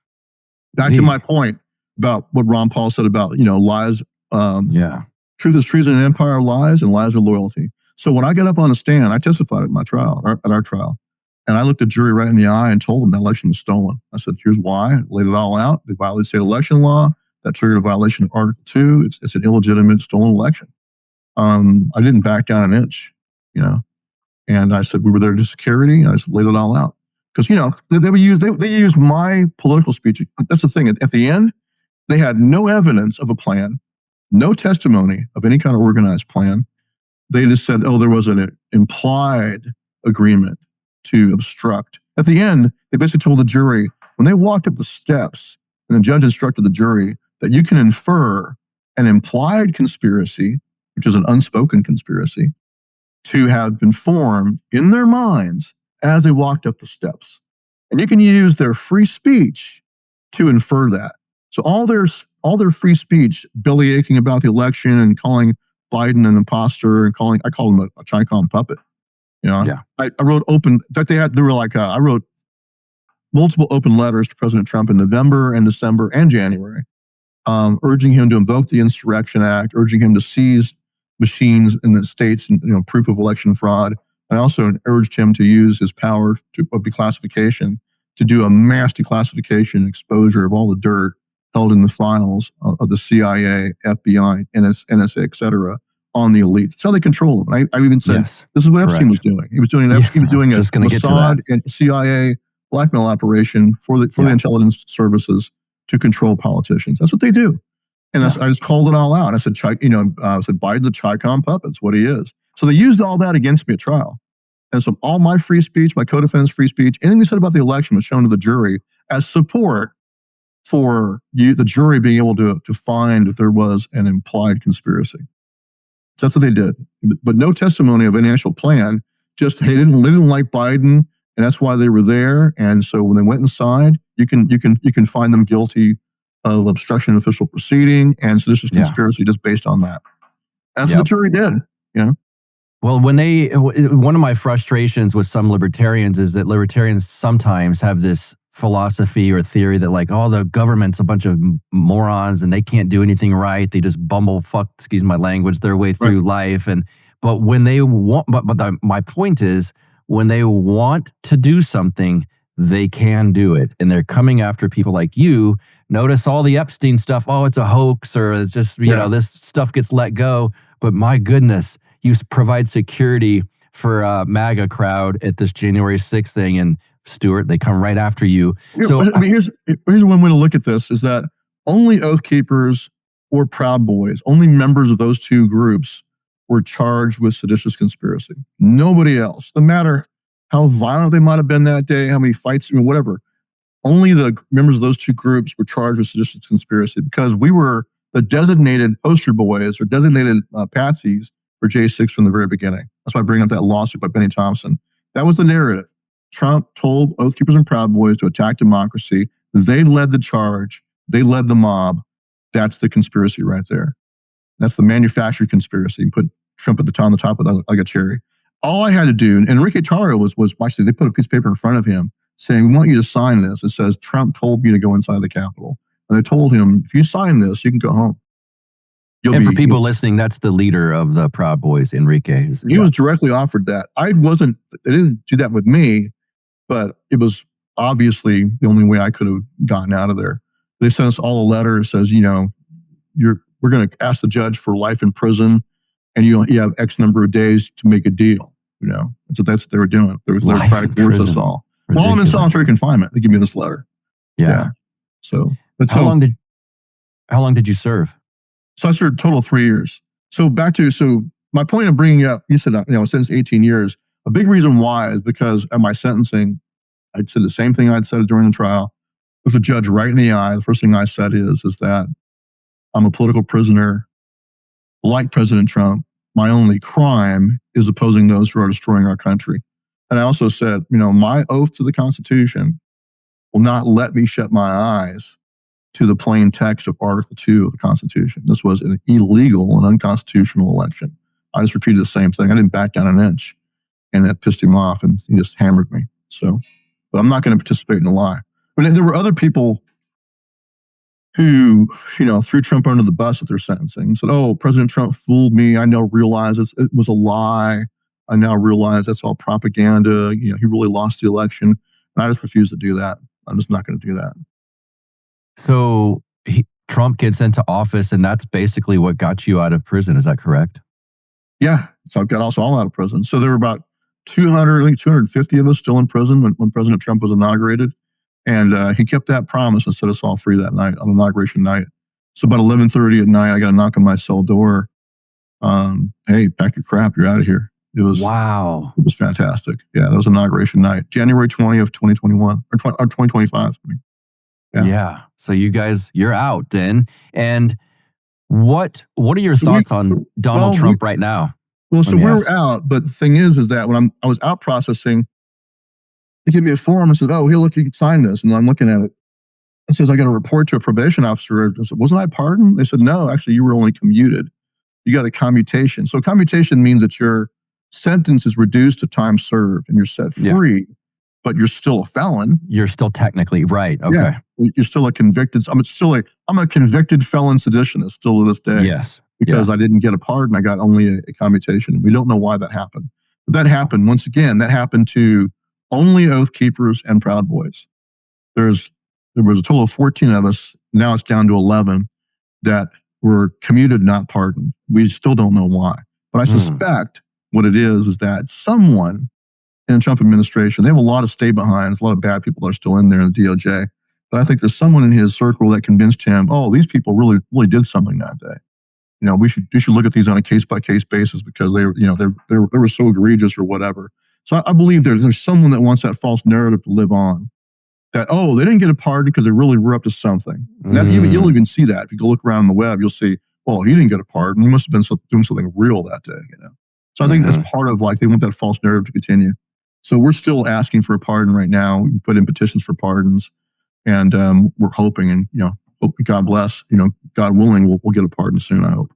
[SPEAKER 5] Back to my point about what Ron Paul said about, lies. Truth is treason and empire lies, and lies are loyalty. So when I got up on the stand, I testified at my trial, at our trial, and I looked the jury right in the eye and told them that election was stolen. I said, here's why. I laid it all out. They violated state election law. That triggered a violation of Article 2. It's an illegitimate stolen election. I didn't back down an inch, And I said, we were there to security. I just laid it all out. Because, they used my political speech. That's the thing. At the end, they had no evidence of a plan, no testimony of any kind of organized plan. They just said, there was an implied agreement to obstruct. At the end, they basically told the jury, when they walked up the steps, and the judge instructed the jury that you can infer an implied conspiracy, which is an unspoken conspiracy, to have been formed in their minds as they walked up the steps. And you can use their free speech to infer that. So all their free speech, bellyaching about the election and calling Biden an imposter and I call him a Chicom puppet. I wrote open, in fact, I wrote multiple open letters to President Trump in November and December and January, urging him to invoke the Insurrection Act, urging him to seize machines in the states and proof of election fraud. I also urged him to use his power of declassification to do a mass declassification exposure of all the dirt held in the files of the CIA, FBI, NSA, et cetera, on the elites. That's how they control them. I even said, this is what Epstein was doing. He was doing a Mossad and CIA blackmail operation for the intelligence services to control politicians. That's what they do. And I just called it all out. I said, Biden's a Chicom puppet. That's what he is. So they used all that against me at trial. And so all my free speech, my co-defendant's free speech, anything we said about the election was shown to the jury as support for the jury being able to find that there was an implied conspiracy. So that's what they did. But no testimony of any actual plan. Just, hey, they didn't like Biden, and that's why they were there. And so when they went inside, you can find them guilty of obstruction of official proceeding and seditious conspiracy just based on that. That's what the jury did.
[SPEAKER 3] Well, one of my frustrations with some libertarians is that libertarians sometimes have this philosophy or theory that the government's a bunch of morons and they can't do anything right. They just excuse my language, their way through life. But when they want, my point is, when they want to do something, they can do it. And they're coming after people like you. Notice all the Epstein stuff. Oh, it's a hoax, or it's just, this stuff gets let go. But my goodness, you provide security for a MAGA crowd at this January 6th thing. And Stewart, they come right after you.
[SPEAKER 5] Here's one way to look at this is that only Oath Keepers or Proud Boys, only members of those two groups were charged with seditious conspiracy. Nobody else. No matter how violent they might have been that day, how many fights, whatever. Only the members of those two groups were charged with seditious conspiracy because we were the designated poster boys or designated patsies for J6 from the very beginning. That's why I bring up that lawsuit by Benny Thompson. That was the narrative. Trump told Oath Keepers and Proud Boys to attack democracy. They led the charge. They led the mob. That's the conspiracy right there. That's the manufactured conspiracy. You put Trump on the top of like a cherry. All I had to do, and Enrique Tarrio was actually, they put a piece of paper in front of him saying, we want you to sign this. It says, Trump told me to go inside the Capitol. And they told him, if you sign this, you can go home.
[SPEAKER 3] For people listening, that's the leader of the Proud Boys, Enrique.
[SPEAKER 5] He was directly offered that. They didn't do that with me, but it was obviously the only way I could have gotten out of there. They sent us all a letter that says, we're going to ask the judge for life in prison, and you have X number of days to make a deal. So that's what they were doing. They were trying to force us all. Ridiculous. Well, I'm in solitary confinement. They give me this letter.
[SPEAKER 3] Yeah.
[SPEAKER 5] So,
[SPEAKER 3] how long did you serve?
[SPEAKER 5] So I served a total of 3 years. So my point of bringing up, you said, since 18 years, a big reason why is because at my sentencing, I said the same thing I'd said during the trial. With the judge right in the eye, the first thing I said is that I'm a political prisoner like President Trump. My only crime is opposing those who are destroying our country. And I also said, my oath to the Constitution will not let me shut my eyes to the plain text of Article 2 of the Constitution. This was an illegal and unconstitutional election. I just repeated the same thing. I didn't back down an inch, and that pissed him off, and he just hammered me. So, but I'm not going to participate in the lie. But there were other people who, threw Trump under the bus at their sentencing and said, "Oh, President Trump fooled me. I now realize it was a lie. I now realize that's all propaganda. He really lost the election." And I just refuse to do that. I'm just not going to do that.
[SPEAKER 3] So Trump gets into office, and that's basically what got you out of prison. Is that correct?
[SPEAKER 5] Yeah. So I've got us all out of prison. So there were about 250 of us still in prison when President Trump was inaugurated. And he kept that promise and set us all free that night on inauguration night. So about 11:30 at night, I got a knock on my cell door. Hey, pack your crap. You're out of here. It was
[SPEAKER 3] wow.
[SPEAKER 5] It was fantastic. Yeah, that was inauguration night, January 20th, 2021 or 2025.
[SPEAKER 3] Yeah. So you guys, you're out then. And what are your thoughts on Donald Trump right now?
[SPEAKER 5] Well, so we're out, but the thing is that when I was out processing, they gave me a form and said, "Oh, here, look, you can sign this." And I'm looking at it. It says I got to report to a probation officer. I said, "Wasn't I pardoned?" They said, "No, actually, you were only commuted. You got a commutation." So commutation means that your sentence is reduced to time served and you're set free, but you're still a felon.
[SPEAKER 3] You're still technically right. Okay.
[SPEAKER 5] Yeah, you're still a convicted. I'm a convicted felon seditionist still to this day.
[SPEAKER 3] Yes.
[SPEAKER 5] Because I didn't get a pardon. I got only a commutation. We don't know why that happened. But that happened. Once again, that happened to only Oath Keepers and Proud Boys. There was a total of 14 of us. Now it's down to 11 that were commuted, not pardoned. We still don't know why. But I suspect what it is that someone in the Trump administration, they have a lot of stay-behinds, a lot of bad people that are still in there in the DOJ. But I think there's someone in his circle that convinced him, "Oh, these people really, really did something that day. We should look at these on a case-by-case basis because they were so egregious or whatever." So I believe there's someone that wants that false narrative to live on. That, oh, they didn't get a pardon because they really were up to something. You'll even see that. If you go look around the web, you'll see, "Oh, he didn't get a pardon. He must have been doing something real that day." So I think that's part of they want that false narrative to continue. So we're still asking for a pardon right now. We put in petitions for pardons, and we're hoping, and hope, God bless, God willing, we'll get a pardon soon, I hope.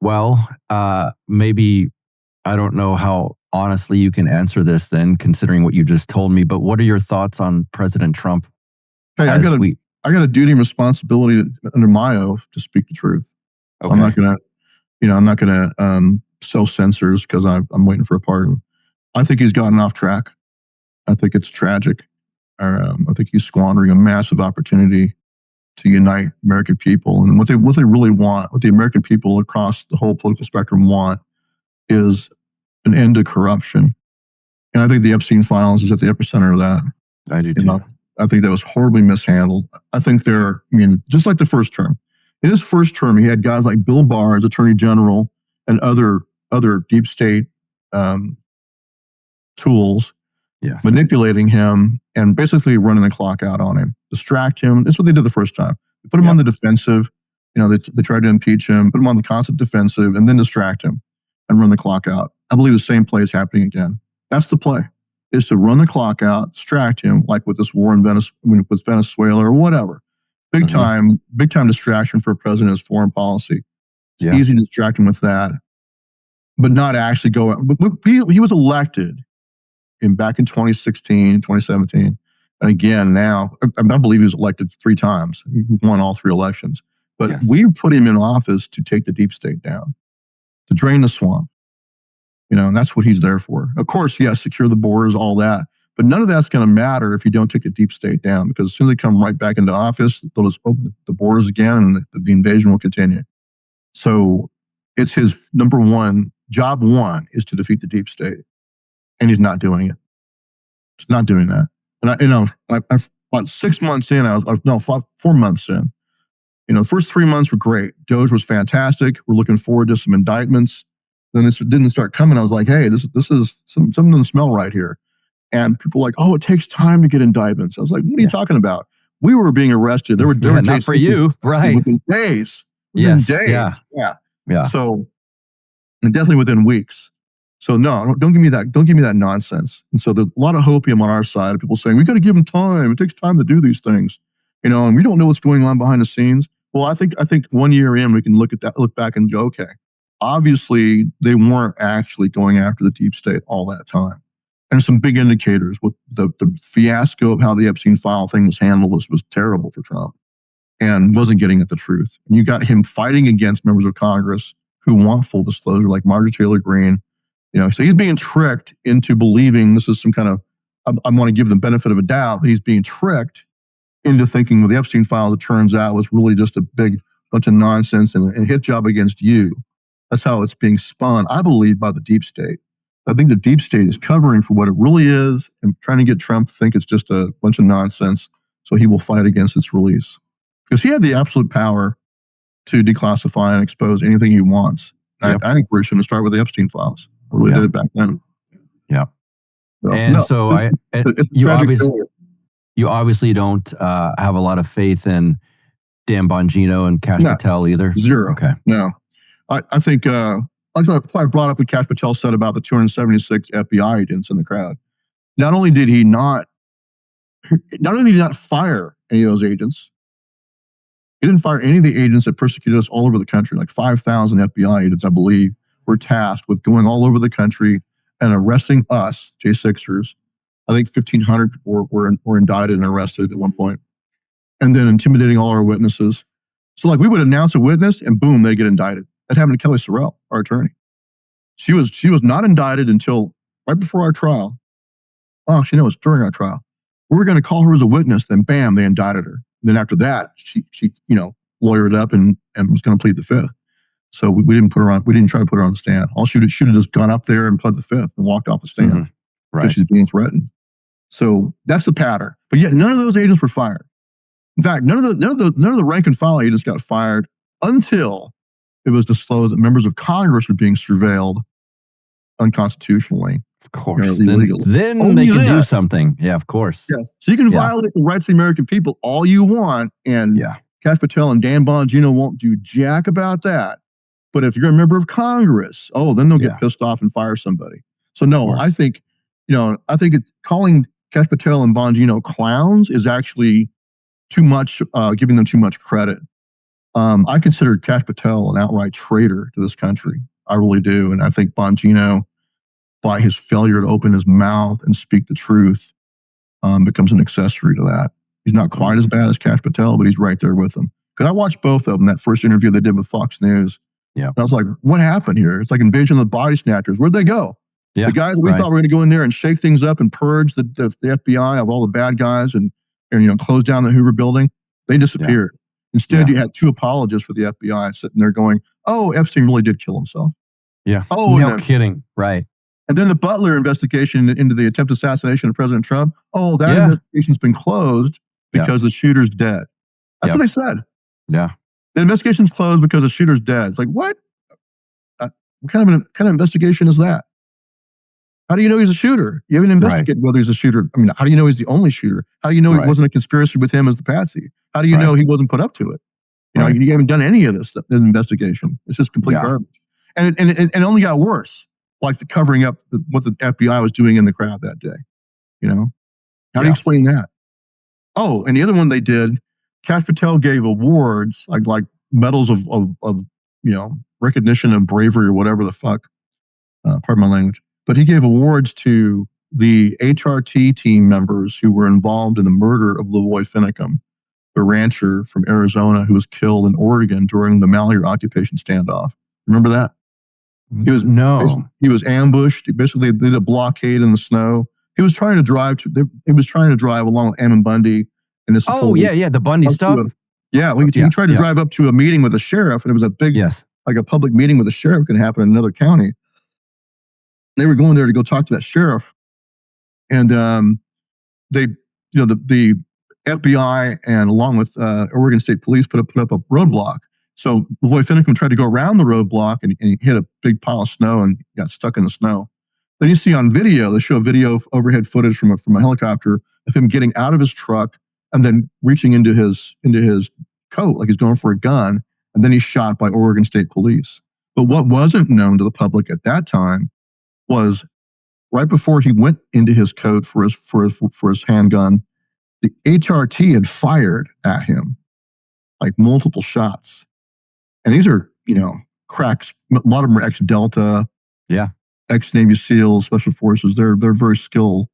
[SPEAKER 3] Well, maybe, I don't know how honestly you can answer this then, considering what you just told me, but what are your thoughts on President Trump?
[SPEAKER 5] Hey, I got a duty and responsibility under my oath to speak the truth. Okay. I'm not gonna self-censors because I'm waiting for a pardon. I think he's gotten off track. I think it's tragic. I think he's squandering a massive opportunity to unite American people. And what they really want, what the American people across the whole political spectrum want, is an end to corruption. And I think the Epstein files is at the epicenter of that.
[SPEAKER 3] I do too.
[SPEAKER 5] I think that was horribly mishandled. I think just like the first term. In his first term, he had guys like Bill Barr as Attorney General and other deep state tools manipulating him and basically running the clock out on him, distract him. That's what they did the first time. They put him on the defensive. They tried to impeach him, put him on the constant defensive, and then distract him and run the clock out. I believe the same play is happening again. That's the play, is to run the clock out, distract him, like with this war in with Venezuela or whatever. Big time distraction for a president's foreign policy. It's easy to distract him with that, but not actually go. But he was elected back in 2016, 2017. And again, now, I believe he was elected 3 times. He won all 3 elections. But we put him in office to take the deep state down, to drain the swamp. And that's what he's there for. Of course, secure the borders, all that. But none of that's going to matter if you don't take the deep state down, because as soon as they come right back into office, they'll just open the borders again and the invasion will continue. So it's his number one, job one, is to defeat the deep state. And he's not doing it. He's not doing that. And about 6 months in, 4 months in. The first 3 months were great. Doge was fantastic. We're looking forward to some indictments. Then this didn't start coming. I was like, hey, this is something doesn't smell right here. And people were like, oh, it takes time to get indictments. I was like, what are you talking about? We were being arrested. There were
[SPEAKER 3] not for you, right?
[SPEAKER 5] Within days.
[SPEAKER 3] Yes.
[SPEAKER 5] Days.
[SPEAKER 3] Yeah.
[SPEAKER 5] So, and definitely within weeks. So no, don't give me that. Don't give me that nonsense. And so there's a lot of hopium on our side of people saying we got to give them time. It takes time to do these things, and we don't know what's going on behind the scenes. Well, I think 1 year in, we can look back and go, okay, obviously they weren't actually going after the deep state all that time. And some big indicators with the fiasco of how the Epstein file thing was handled was terrible for Trump and wasn't getting at the truth. And you got him fighting against members of Congress who want full disclosure, like Marjorie Taylor Greene. So he's being tricked into believing this is some kind of, I want to give the benefit of a doubt, but he's being tricked into thinking, well, the Epstein file, it turns out, was really just a big bunch of nonsense and a hit job against you. That's how it's being spun, I believe, by the deep state. I think the deep state is covering for what it really is and trying to get Trump to think it's just a bunch of nonsense so he will fight against its release. Because he had the absolute power to declassify and expose anything he wants. Yep. I encourage him to start with the Epstein files. I really did it back then.
[SPEAKER 3] Yeah. You obviously don't have a lot of faith in Dan Bongino and Kash Patel either?
[SPEAKER 5] Zero.
[SPEAKER 3] Okay.
[SPEAKER 5] No. I think, like I brought up what Kash Patel said about the 276 FBI agents in the crowd. Not only did he not fire any of those agents, he didn't fire any of the agents that persecuted us all over the country. Like 5,000 FBI agents, I believe, were tasked with going all over the country and arresting us, J6ers. I think 1,500 people were indicted and arrested at one point. And then intimidating all our witnesses. So like we would announce a witness and boom, they get indicted. That happened to Kelly Sorrell, our attorney. She was not indicted until right before our trial. Oh, actually, no, it was during our trial. We were going to call her as a witness, then bam, they indicted her. And then after that, she lawyered up and was going to plead the fifth. So we didn't put her on. We didn't try to put her on the stand. All she would have just gone up there and pled the fifth and walked off the stand because she's being threatened. So that's the pattern. But yet none of those agents were fired. In fact, none of the rank and file agents got fired until it was disclosed that members of Congress were being surveilled unconstitutionally.
[SPEAKER 3] Of course. Then they can do something. Yeah, of course.
[SPEAKER 5] Yes. So you can violate the rights of the American people all you want, and Kash Patel and Dan Bongino won't do jack about that. But if you're a member of Congress, then they'll get pissed off and fire somebody. So no, I think calling Kash Patel and Bongino clowns is actually too much, giving them too much credit. I consider Kash Patel an outright traitor to this country. I really do. And I think Bongino, by his failure to open his mouth and speak the truth, becomes an accessory to that. He's not quite as bad as Kash Patel, but he's right there with them. Because I watched both of them, that first interview they did with Fox News. Yeah. And I was like, what happened here? It's like Invasion of the Body Snatchers. Where'd they go? Yeah, the guys we thought were going to go in there and shake things up and purge the FBI of all the bad guys and close down the Hoover building, they disappeared. Yeah. Instead, you had two apologists for the FBI sitting there going, oh, Epstein really did kill himself.
[SPEAKER 3] Yeah. Oh, no kidding. Right.
[SPEAKER 5] And then the Butler investigation into the attempted assassination of President Trump. Oh, that investigation's been closed because the shooter's dead. That's what they said.
[SPEAKER 3] Yeah.
[SPEAKER 5] The investigation's closed because the shooter's dead. It's like, what? What kind of investigation is that? How do you know he's a shooter? You haven't investigated whether he's a shooter. I mean, how do you know he's the only shooter? How do you know it wasn't a conspiracy with him as the patsy? How do you know he wasn't put up to it? You haven't done any of this investigation. It's just complete garbage. And it only got worse, like the covering up what the FBI was doing in the crowd that day. How do you explain that? Oh, and the other one they did, Kash Patel gave awards, like medals of recognition of bravery or whatever the fuck. Pardon my language. But he gave awards to the HRT team members who were involved in the murder of Lavoy Finicum, the rancher from Arizona who was killed in Oregon during the Malheur occupation standoff. Remember that? He was ambushed. Basically, they did a blockade in the snow. He was trying to drive along with Ammon Bundy. And this
[SPEAKER 3] the Bundy stuff.
[SPEAKER 5] He tried to drive up to a meeting with the sheriff, and it was a big, like a public meeting with the sheriff can happen in another county. They were going there to go talk to that sheriff, and the FBI and along with Oregon State Police put up a roadblock. So Lavoy Finicum tried to go around the roadblock and he hit a big pile of snow and got stuck in the snow. Then you see on video, they show video of overhead footage from a helicopter of him getting out of his truck and then reaching into his coat like he's going for a gun, and then he's shot by Oregon State Police. But what wasn't known to the public at that time was right before he went into his coat for his handgun, the HRT had fired at him like multiple shots. And these are, cracks. A lot of them are ex-Delta, ex-Navy SEALs, Special Forces. They're very skilled.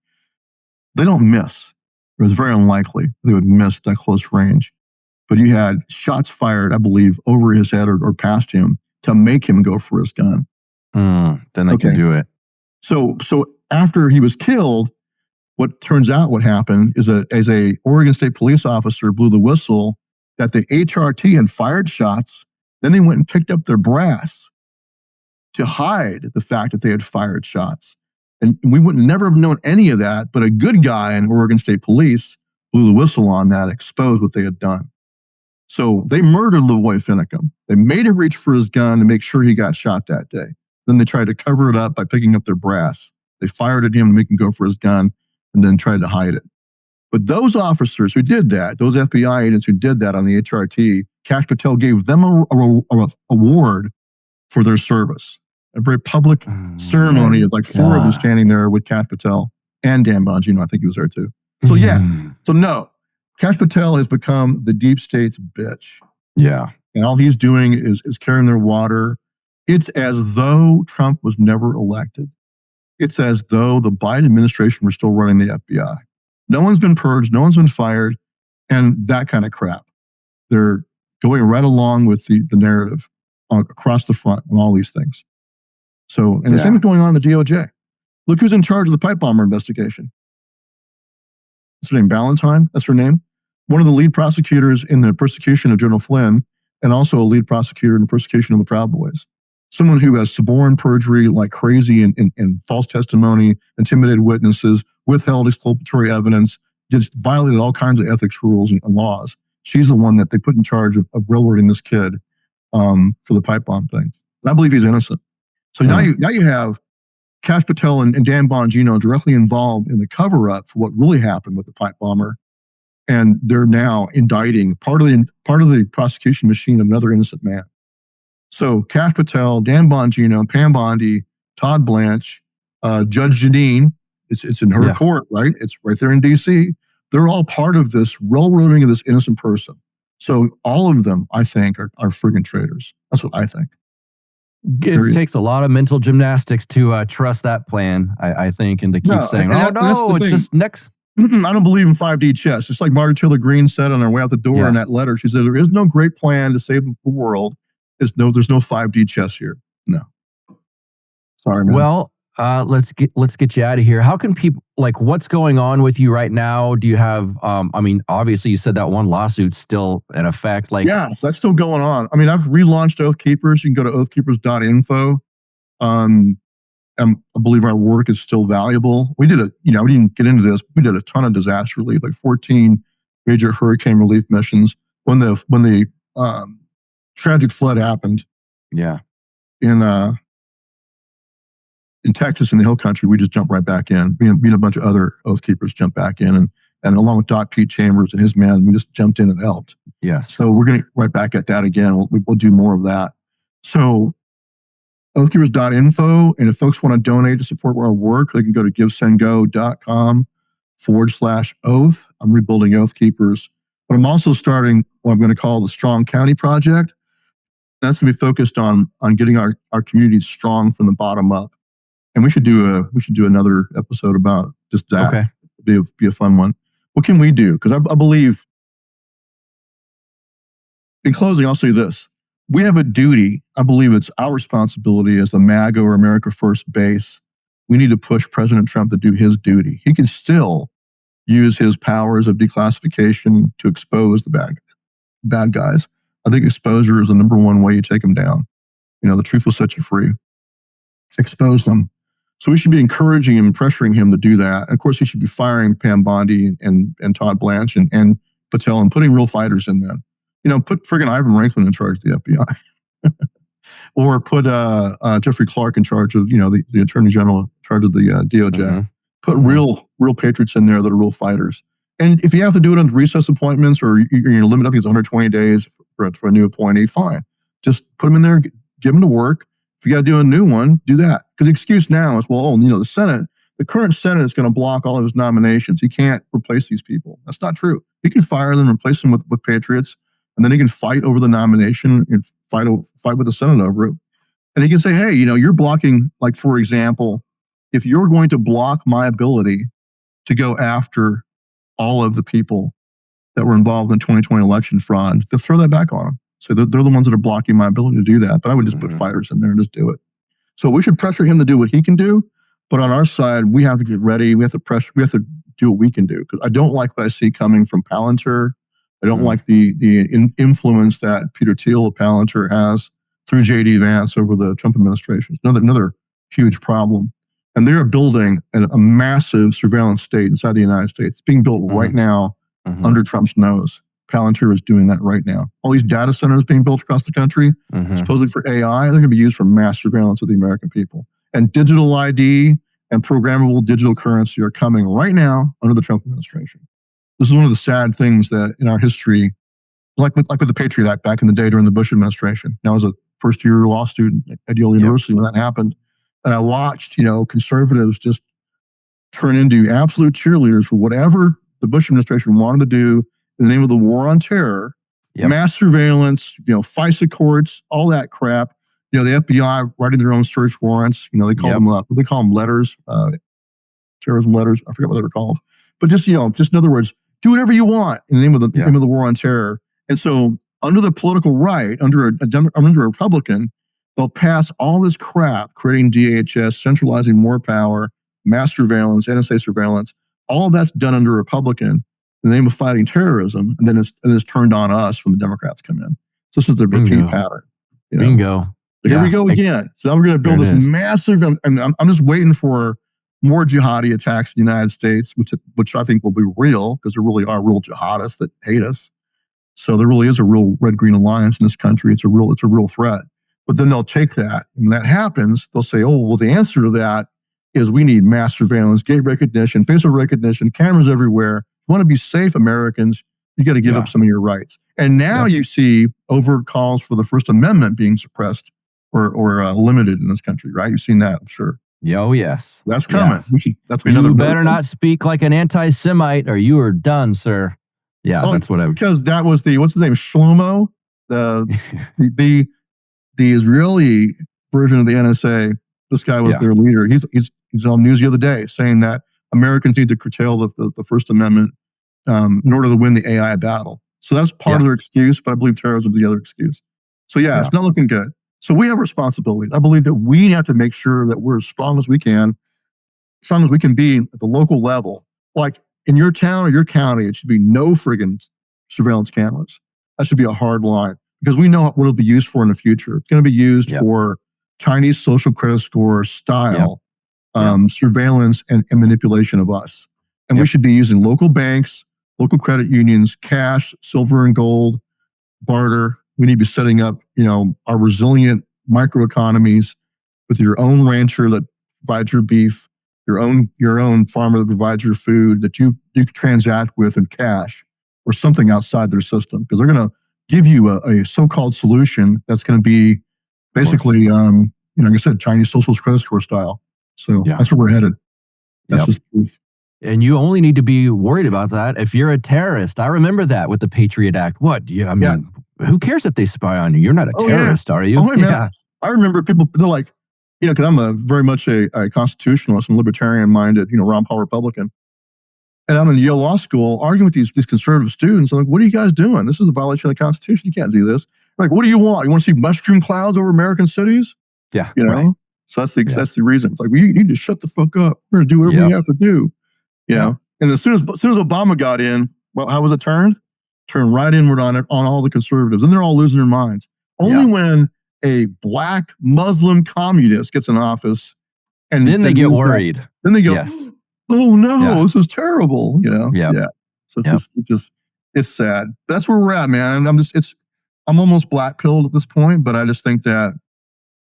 [SPEAKER 5] They don't miss. It was very unlikely they would miss that close range. But you had shots fired, I believe, over his head or past him to make him go for his gun.
[SPEAKER 3] Then they can do it.
[SPEAKER 5] So after he was killed, what turns out what happened is as a Oregon State police officer blew the whistle that the HRT had fired shots. Then they went and picked up their brass to hide the fact that they had fired shots. And we would never have known any of that, but a good guy in Oregon State Police blew the whistle on that, exposed what they had done. So they murdered Lavoy Finicum. They made him reach for his gun to make sure he got shot that day. Then they tried to cover it up by picking up their brass. They fired at him to make him go for his gun and then tried to hide it. But those officers who did that, those FBI agents who did that on the HRT, Kash Patel gave them a award for their service. A very public ceremony of like four of them standing there with Kash Patel and Dan Bongino. I think he was there too. So no, Kash Patel has become the deep state's bitch.
[SPEAKER 3] Yeah.
[SPEAKER 5] And all he's doing is carrying their water. It's as though Trump was never elected. It's as though the Biden administration were still running the FBI. No one's been purged, no one's been fired, and that kind of crap. They're going right along with the narrative across the front on all these things. So, and the same is going on in the DOJ. Look who's in charge of the pipe bomber investigation. What's her name? Ballantyne? That's her name. One of the lead prosecutors in the persecution of General Flynn, and also a lead prosecutor in the persecution of the Proud Boys. Someone who has suborned perjury like crazy and false testimony, intimidated witnesses, withheld exculpatory evidence, just violated all kinds of ethics rules and laws. She's the one that they put in charge of railroading this kid for the pipe bomb thing. And I believe he's innocent. So now you have Kash Patel and Dan Bongino directly involved in the cover-up for what really happened with the pipe bomber, and they're now indicting part of the prosecution machine of another innocent man. So Kash Patel, Dan Bongino, Pam Bondi, Todd Blanche, Judge Jeanine, it's in her court, right? It's right there in D.C. They're all part of this railroading of this innocent person. So all of them, I think, are friggin' traitors. That's what I think.
[SPEAKER 3] It takes a lot of mental gymnastics to trust that plan, I think, and to keep saying, it's just next.
[SPEAKER 5] I don't believe in 5D chess. Just like Margaret Taylor Greene said on her way out the door in that letter, she said, there is no great plan to save the world. There's no 5D chess here. No. Sorry, man.
[SPEAKER 3] Well, let's get you out of here. How can people, what's going on with you right now? Do you have, obviously you said that one lawsuit's still in effect.
[SPEAKER 5] So that's still going on. I mean, I've relaunched Oath Keepers. You can go to oathkeepers.info. I believe our work is still valuable. We didn't get into this. We did a ton of disaster relief, like 14 major hurricane relief missions. When the tragic flood happened, in Texas, in the Hill Country, we just jumped right back in. Me and a bunch of other Oath Keepers jumped back in, and along with Doc Pete Chambers and his men, we just jumped in and helped.
[SPEAKER 3] Yes.
[SPEAKER 5] So we're going right back at that again. We'll do more of that. So oathkeepers.info, and if folks want to donate to support our work, they can go to givesendgo.com/oath. I'm rebuilding Oath Keepers, but I'm also starting what I'm going to call the Strong County Project. That's going to be focused on getting our communities strong from the bottom up. And we should do another episode about just that.
[SPEAKER 3] Okay.
[SPEAKER 5] Be a fun one. What can we do? Because I believe, in closing, I'll say this. We have a duty. I believe it's our responsibility as the MAGA or America First base. We need to push President Trump to do his duty. He can still use his powers of declassification to expose the bad guys. I think exposure is the number one way you take them down. The truth will set you free. Expose them. So we should be encouraging and pressuring him to do that. And of course, he should be firing Pam Bondi and Todd Blanche and Patel and putting real fighters in there. put friggin' Ivan Rankin in charge of the FBI. Or put Jeffrey Clark in charge of, the Attorney General in charge of the DOJ.
[SPEAKER 3] Mm-hmm.
[SPEAKER 5] Put real patriots in there that are real fighters. And if you have to do it on recess appointments or you're limited, I think it's 120 days for a new appointee, fine. Just put them in there, give them to work. If you got to do a new one, do that. Because the excuse now is, the current Senate is going to block all of his nominations. He can't replace these people. That's not true. He can fire them, replace them with patriots, and then he can fight over the nomination and fight with the Senate over it. And he can say, hey, you're blocking, like, for example, if you're going to block my ability to go after all of the people that were involved in the 2020 election fraud, to throw that back on them. So they're the ones that are blocking my ability to do that. But I would just put fighters in there and just do it. So we should pressure him to do what he can do. But on our side, we have to get ready. We have to do what we can do. Because I don't like what I see coming from Palantir. I don't like the influence that Peter Thiel of Palantir has through J.D. Vance over the Trump administration. It's another huge problem. And they're building a massive surveillance state inside the United States. It's being built right now under Trump's nose. Palantir is doing that right now. All these data centers being built across the country, supposedly for AI, they're going to be used for mass surveillance of the American people. And digital ID and programmable digital currency are coming right now under the Trump administration. This is one of the sad things that in our history, like with the Patriot Act back in the day during the Bush administration. Now, I was a first-year law student at Yale University when that happened. And I watched, conservatives just turn into absolute cheerleaders for whatever the Bush administration wanted to do in the name of the war on terror, mass surveillance, FISA courts, all that crap. The FBI writing their own search warrants. They call them letters, terrorism letters. I forget what they were called. But just in other words, do whatever you want in the name of the war on terror. And so under the political right, under a Republican, they'll pass all this crap, creating DHS, centralizing more power, mass surveillance, NSA surveillance. All of that's done under a Republican in the name of fighting terrorism, and then it's turned on us when the Democrats come in. So this is the repeat pattern.
[SPEAKER 3] Bingo.
[SPEAKER 5] Here we go again. So now we're going to build this massive, and I'm just waiting for more jihadi attacks in the United States, which I think will be real, because there really are real jihadists that hate us. So there really is a real red-green alliance in this country. It's a real threat. But then they'll take that, and when that happens, they'll say, oh, well, the answer to that is we need mass surveillance, gait recognition, facial recognition, cameras everywhere. If you want to be safe, Americans, you got to give up some of your rights. And now you see overt calls for the First Amendment being suppressed or limited in this country, right? You've seen that, I'm sure.
[SPEAKER 3] Oh, yes.
[SPEAKER 5] That's coming.
[SPEAKER 3] Yeah. You better not speak like an anti-Semite or you are done, sir. Yeah, that's what I would.
[SPEAKER 5] Because that was what's his name? Shlomo, the Israeli version of the NSA. This guy was their leader. He's on news the other day saying that Americans need to curtail the First Amendment in order to win the AI battle. So that's part of their excuse, but I believe terrorism is the other excuse. So it's not looking good. So we have a responsibility. I believe that we have to make sure that we're as strong as we can be at the local level. Like in your town or your county, it should be no friggin' surveillance cameras. That should be a hard line, because we know what it'll be used for in the future. It's going to be used for Chinese social credit score style surveillance and manipulation of us. And we should be using local banks, local credit unions, cash, silver and gold, barter. We need to be setting up, our resilient microeconomies with your own rancher that provides your beef, your own farmer that provides your food, that you can transact with in cash or something outside their system, because they're going to give you a so-called solution that's going to be basically, like I said, Chinese social credit score style. So that's where we're headed. That's just the truth.
[SPEAKER 3] And you only need to be worried about that if you're a terrorist. I remember that with the Patriot Act. What? Who cares if they spy on you? You're not a terrorist, are you?
[SPEAKER 5] Oh, yeah. I remember people, they're like, because I'm very much a constitutionalist and libertarian-minded, Ron Paul Republican. And I'm in Yale Law School arguing with these conservative students. I'm like, what are you guys doing? This is a violation of the Constitution. You can't do this. I'm like, what do you want? You want to see mushroom clouds over American cities?
[SPEAKER 3] Yeah.
[SPEAKER 5] Right. So that's the reason. It's like, you need to shut the fuck up. We're going to do whatever we have to do. And as soon as Obama got in, well, how was it turned? Turned right inward on all the conservatives. And they're all losing their minds. Only when a black Muslim communist gets in office, and
[SPEAKER 3] then they get worried.
[SPEAKER 5] Then they go, oh no, this is terrible. So it's just it's sad. That's where we're at, man. I'm almost black pilled at this point, but I just think that,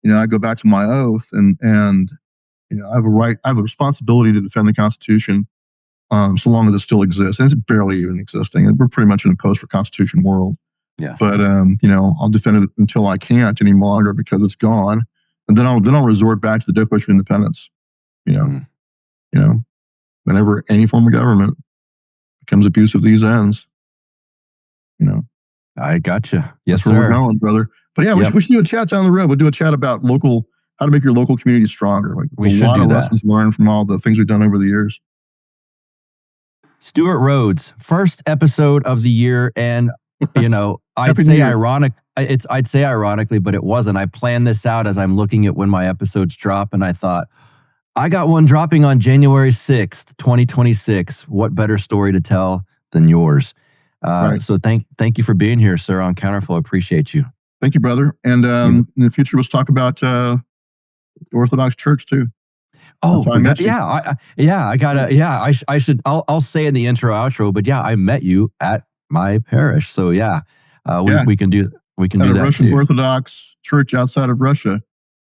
[SPEAKER 5] I go back to my oath and I have a responsibility to defend the Constitution, so long as it still exists. And it's barely even existing. We're pretty much in a post-Constitution world.
[SPEAKER 3] Yes.
[SPEAKER 5] But I'll defend it until I can't any longer because it's gone, and then I'll resort back to the Declaration of Independence. Whenever any form of government becomes abuse of these ends,
[SPEAKER 3] I gotcha. Yes,
[SPEAKER 5] that's where
[SPEAKER 3] sir.
[SPEAKER 5] we're going, brother. But yeah, we should do a chat down the road. We'll do a chat about how to make your local community stronger. Like,
[SPEAKER 3] we
[SPEAKER 5] a
[SPEAKER 3] should
[SPEAKER 5] lot
[SPEAKER 3] do
[SPEAKER 5] of
[SPEAKER 3] that.
[SPEAKER 5] lessons learned from all the things we've done over the years.
[SPEAKER 3] Stewart Rhodes, first episode of the year, and I'd say ironically, but it wasn't. I planned this out as I'm looking at when my episodes drop, and I thought, I got one dropping on January 6th, 2026. What better story to tell than yours?
[SPEAKER 5] Right.
[SPEAKER 3] So thank you for being here, sir, on Counterflow. Appreciate you.
[SPEAKER 5] Thank you, brother. And in the future, let's talk about the Orthodox Church too.
[SPEAKER 3] Oh, I should. I'll say in the intro outro, but yeah, I met you at my parish. So we can do that
[SPEAKER 5] Russian
[SPEAKER 3] too.
[SPEAKER 5] Orthodox Church outside of Russia.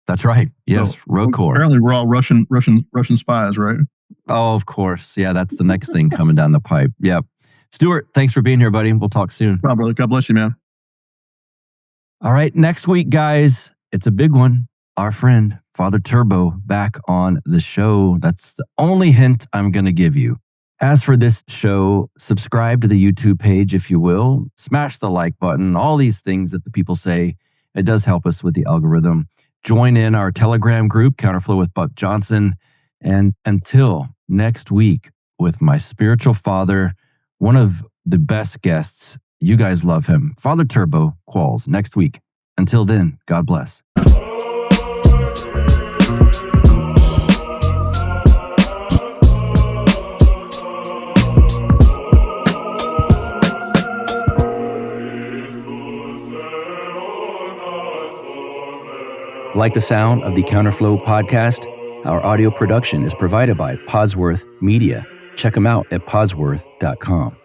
[SPEAKER 3] That's right. Yes, Rokor.
[SPEAKER 5] Apparently, we're all Russian spies, right?
[SPEAKER 3] Oh, of course. Yeah, that's the next thing coming down the pipe. Yep. Stewart, thanks for being here, buddy. We'll talk soon.
[SPEAKER 5] Wow, brother. God bless you, man.
[SPEAKER 3] All right, next week, guys, it's a big one. Our friend, Father Turbo, back on the show. That's the only hint I'm going to give you. As for this show, subscribe to the YouTube page, if you will. Smash the like button. All these things that the people say. It does help us with the algorithm. Join in our Telegram group, Counterflow with Buck Johnson. And until next week with my spiritual father, one of the best guests. You guys love him. Father Turbo Qualls next week. Until then, God bless. Like the sound of the Counterflow podcast? Our audio production is provided by Podsworth Media. Check them out at podsworth.com.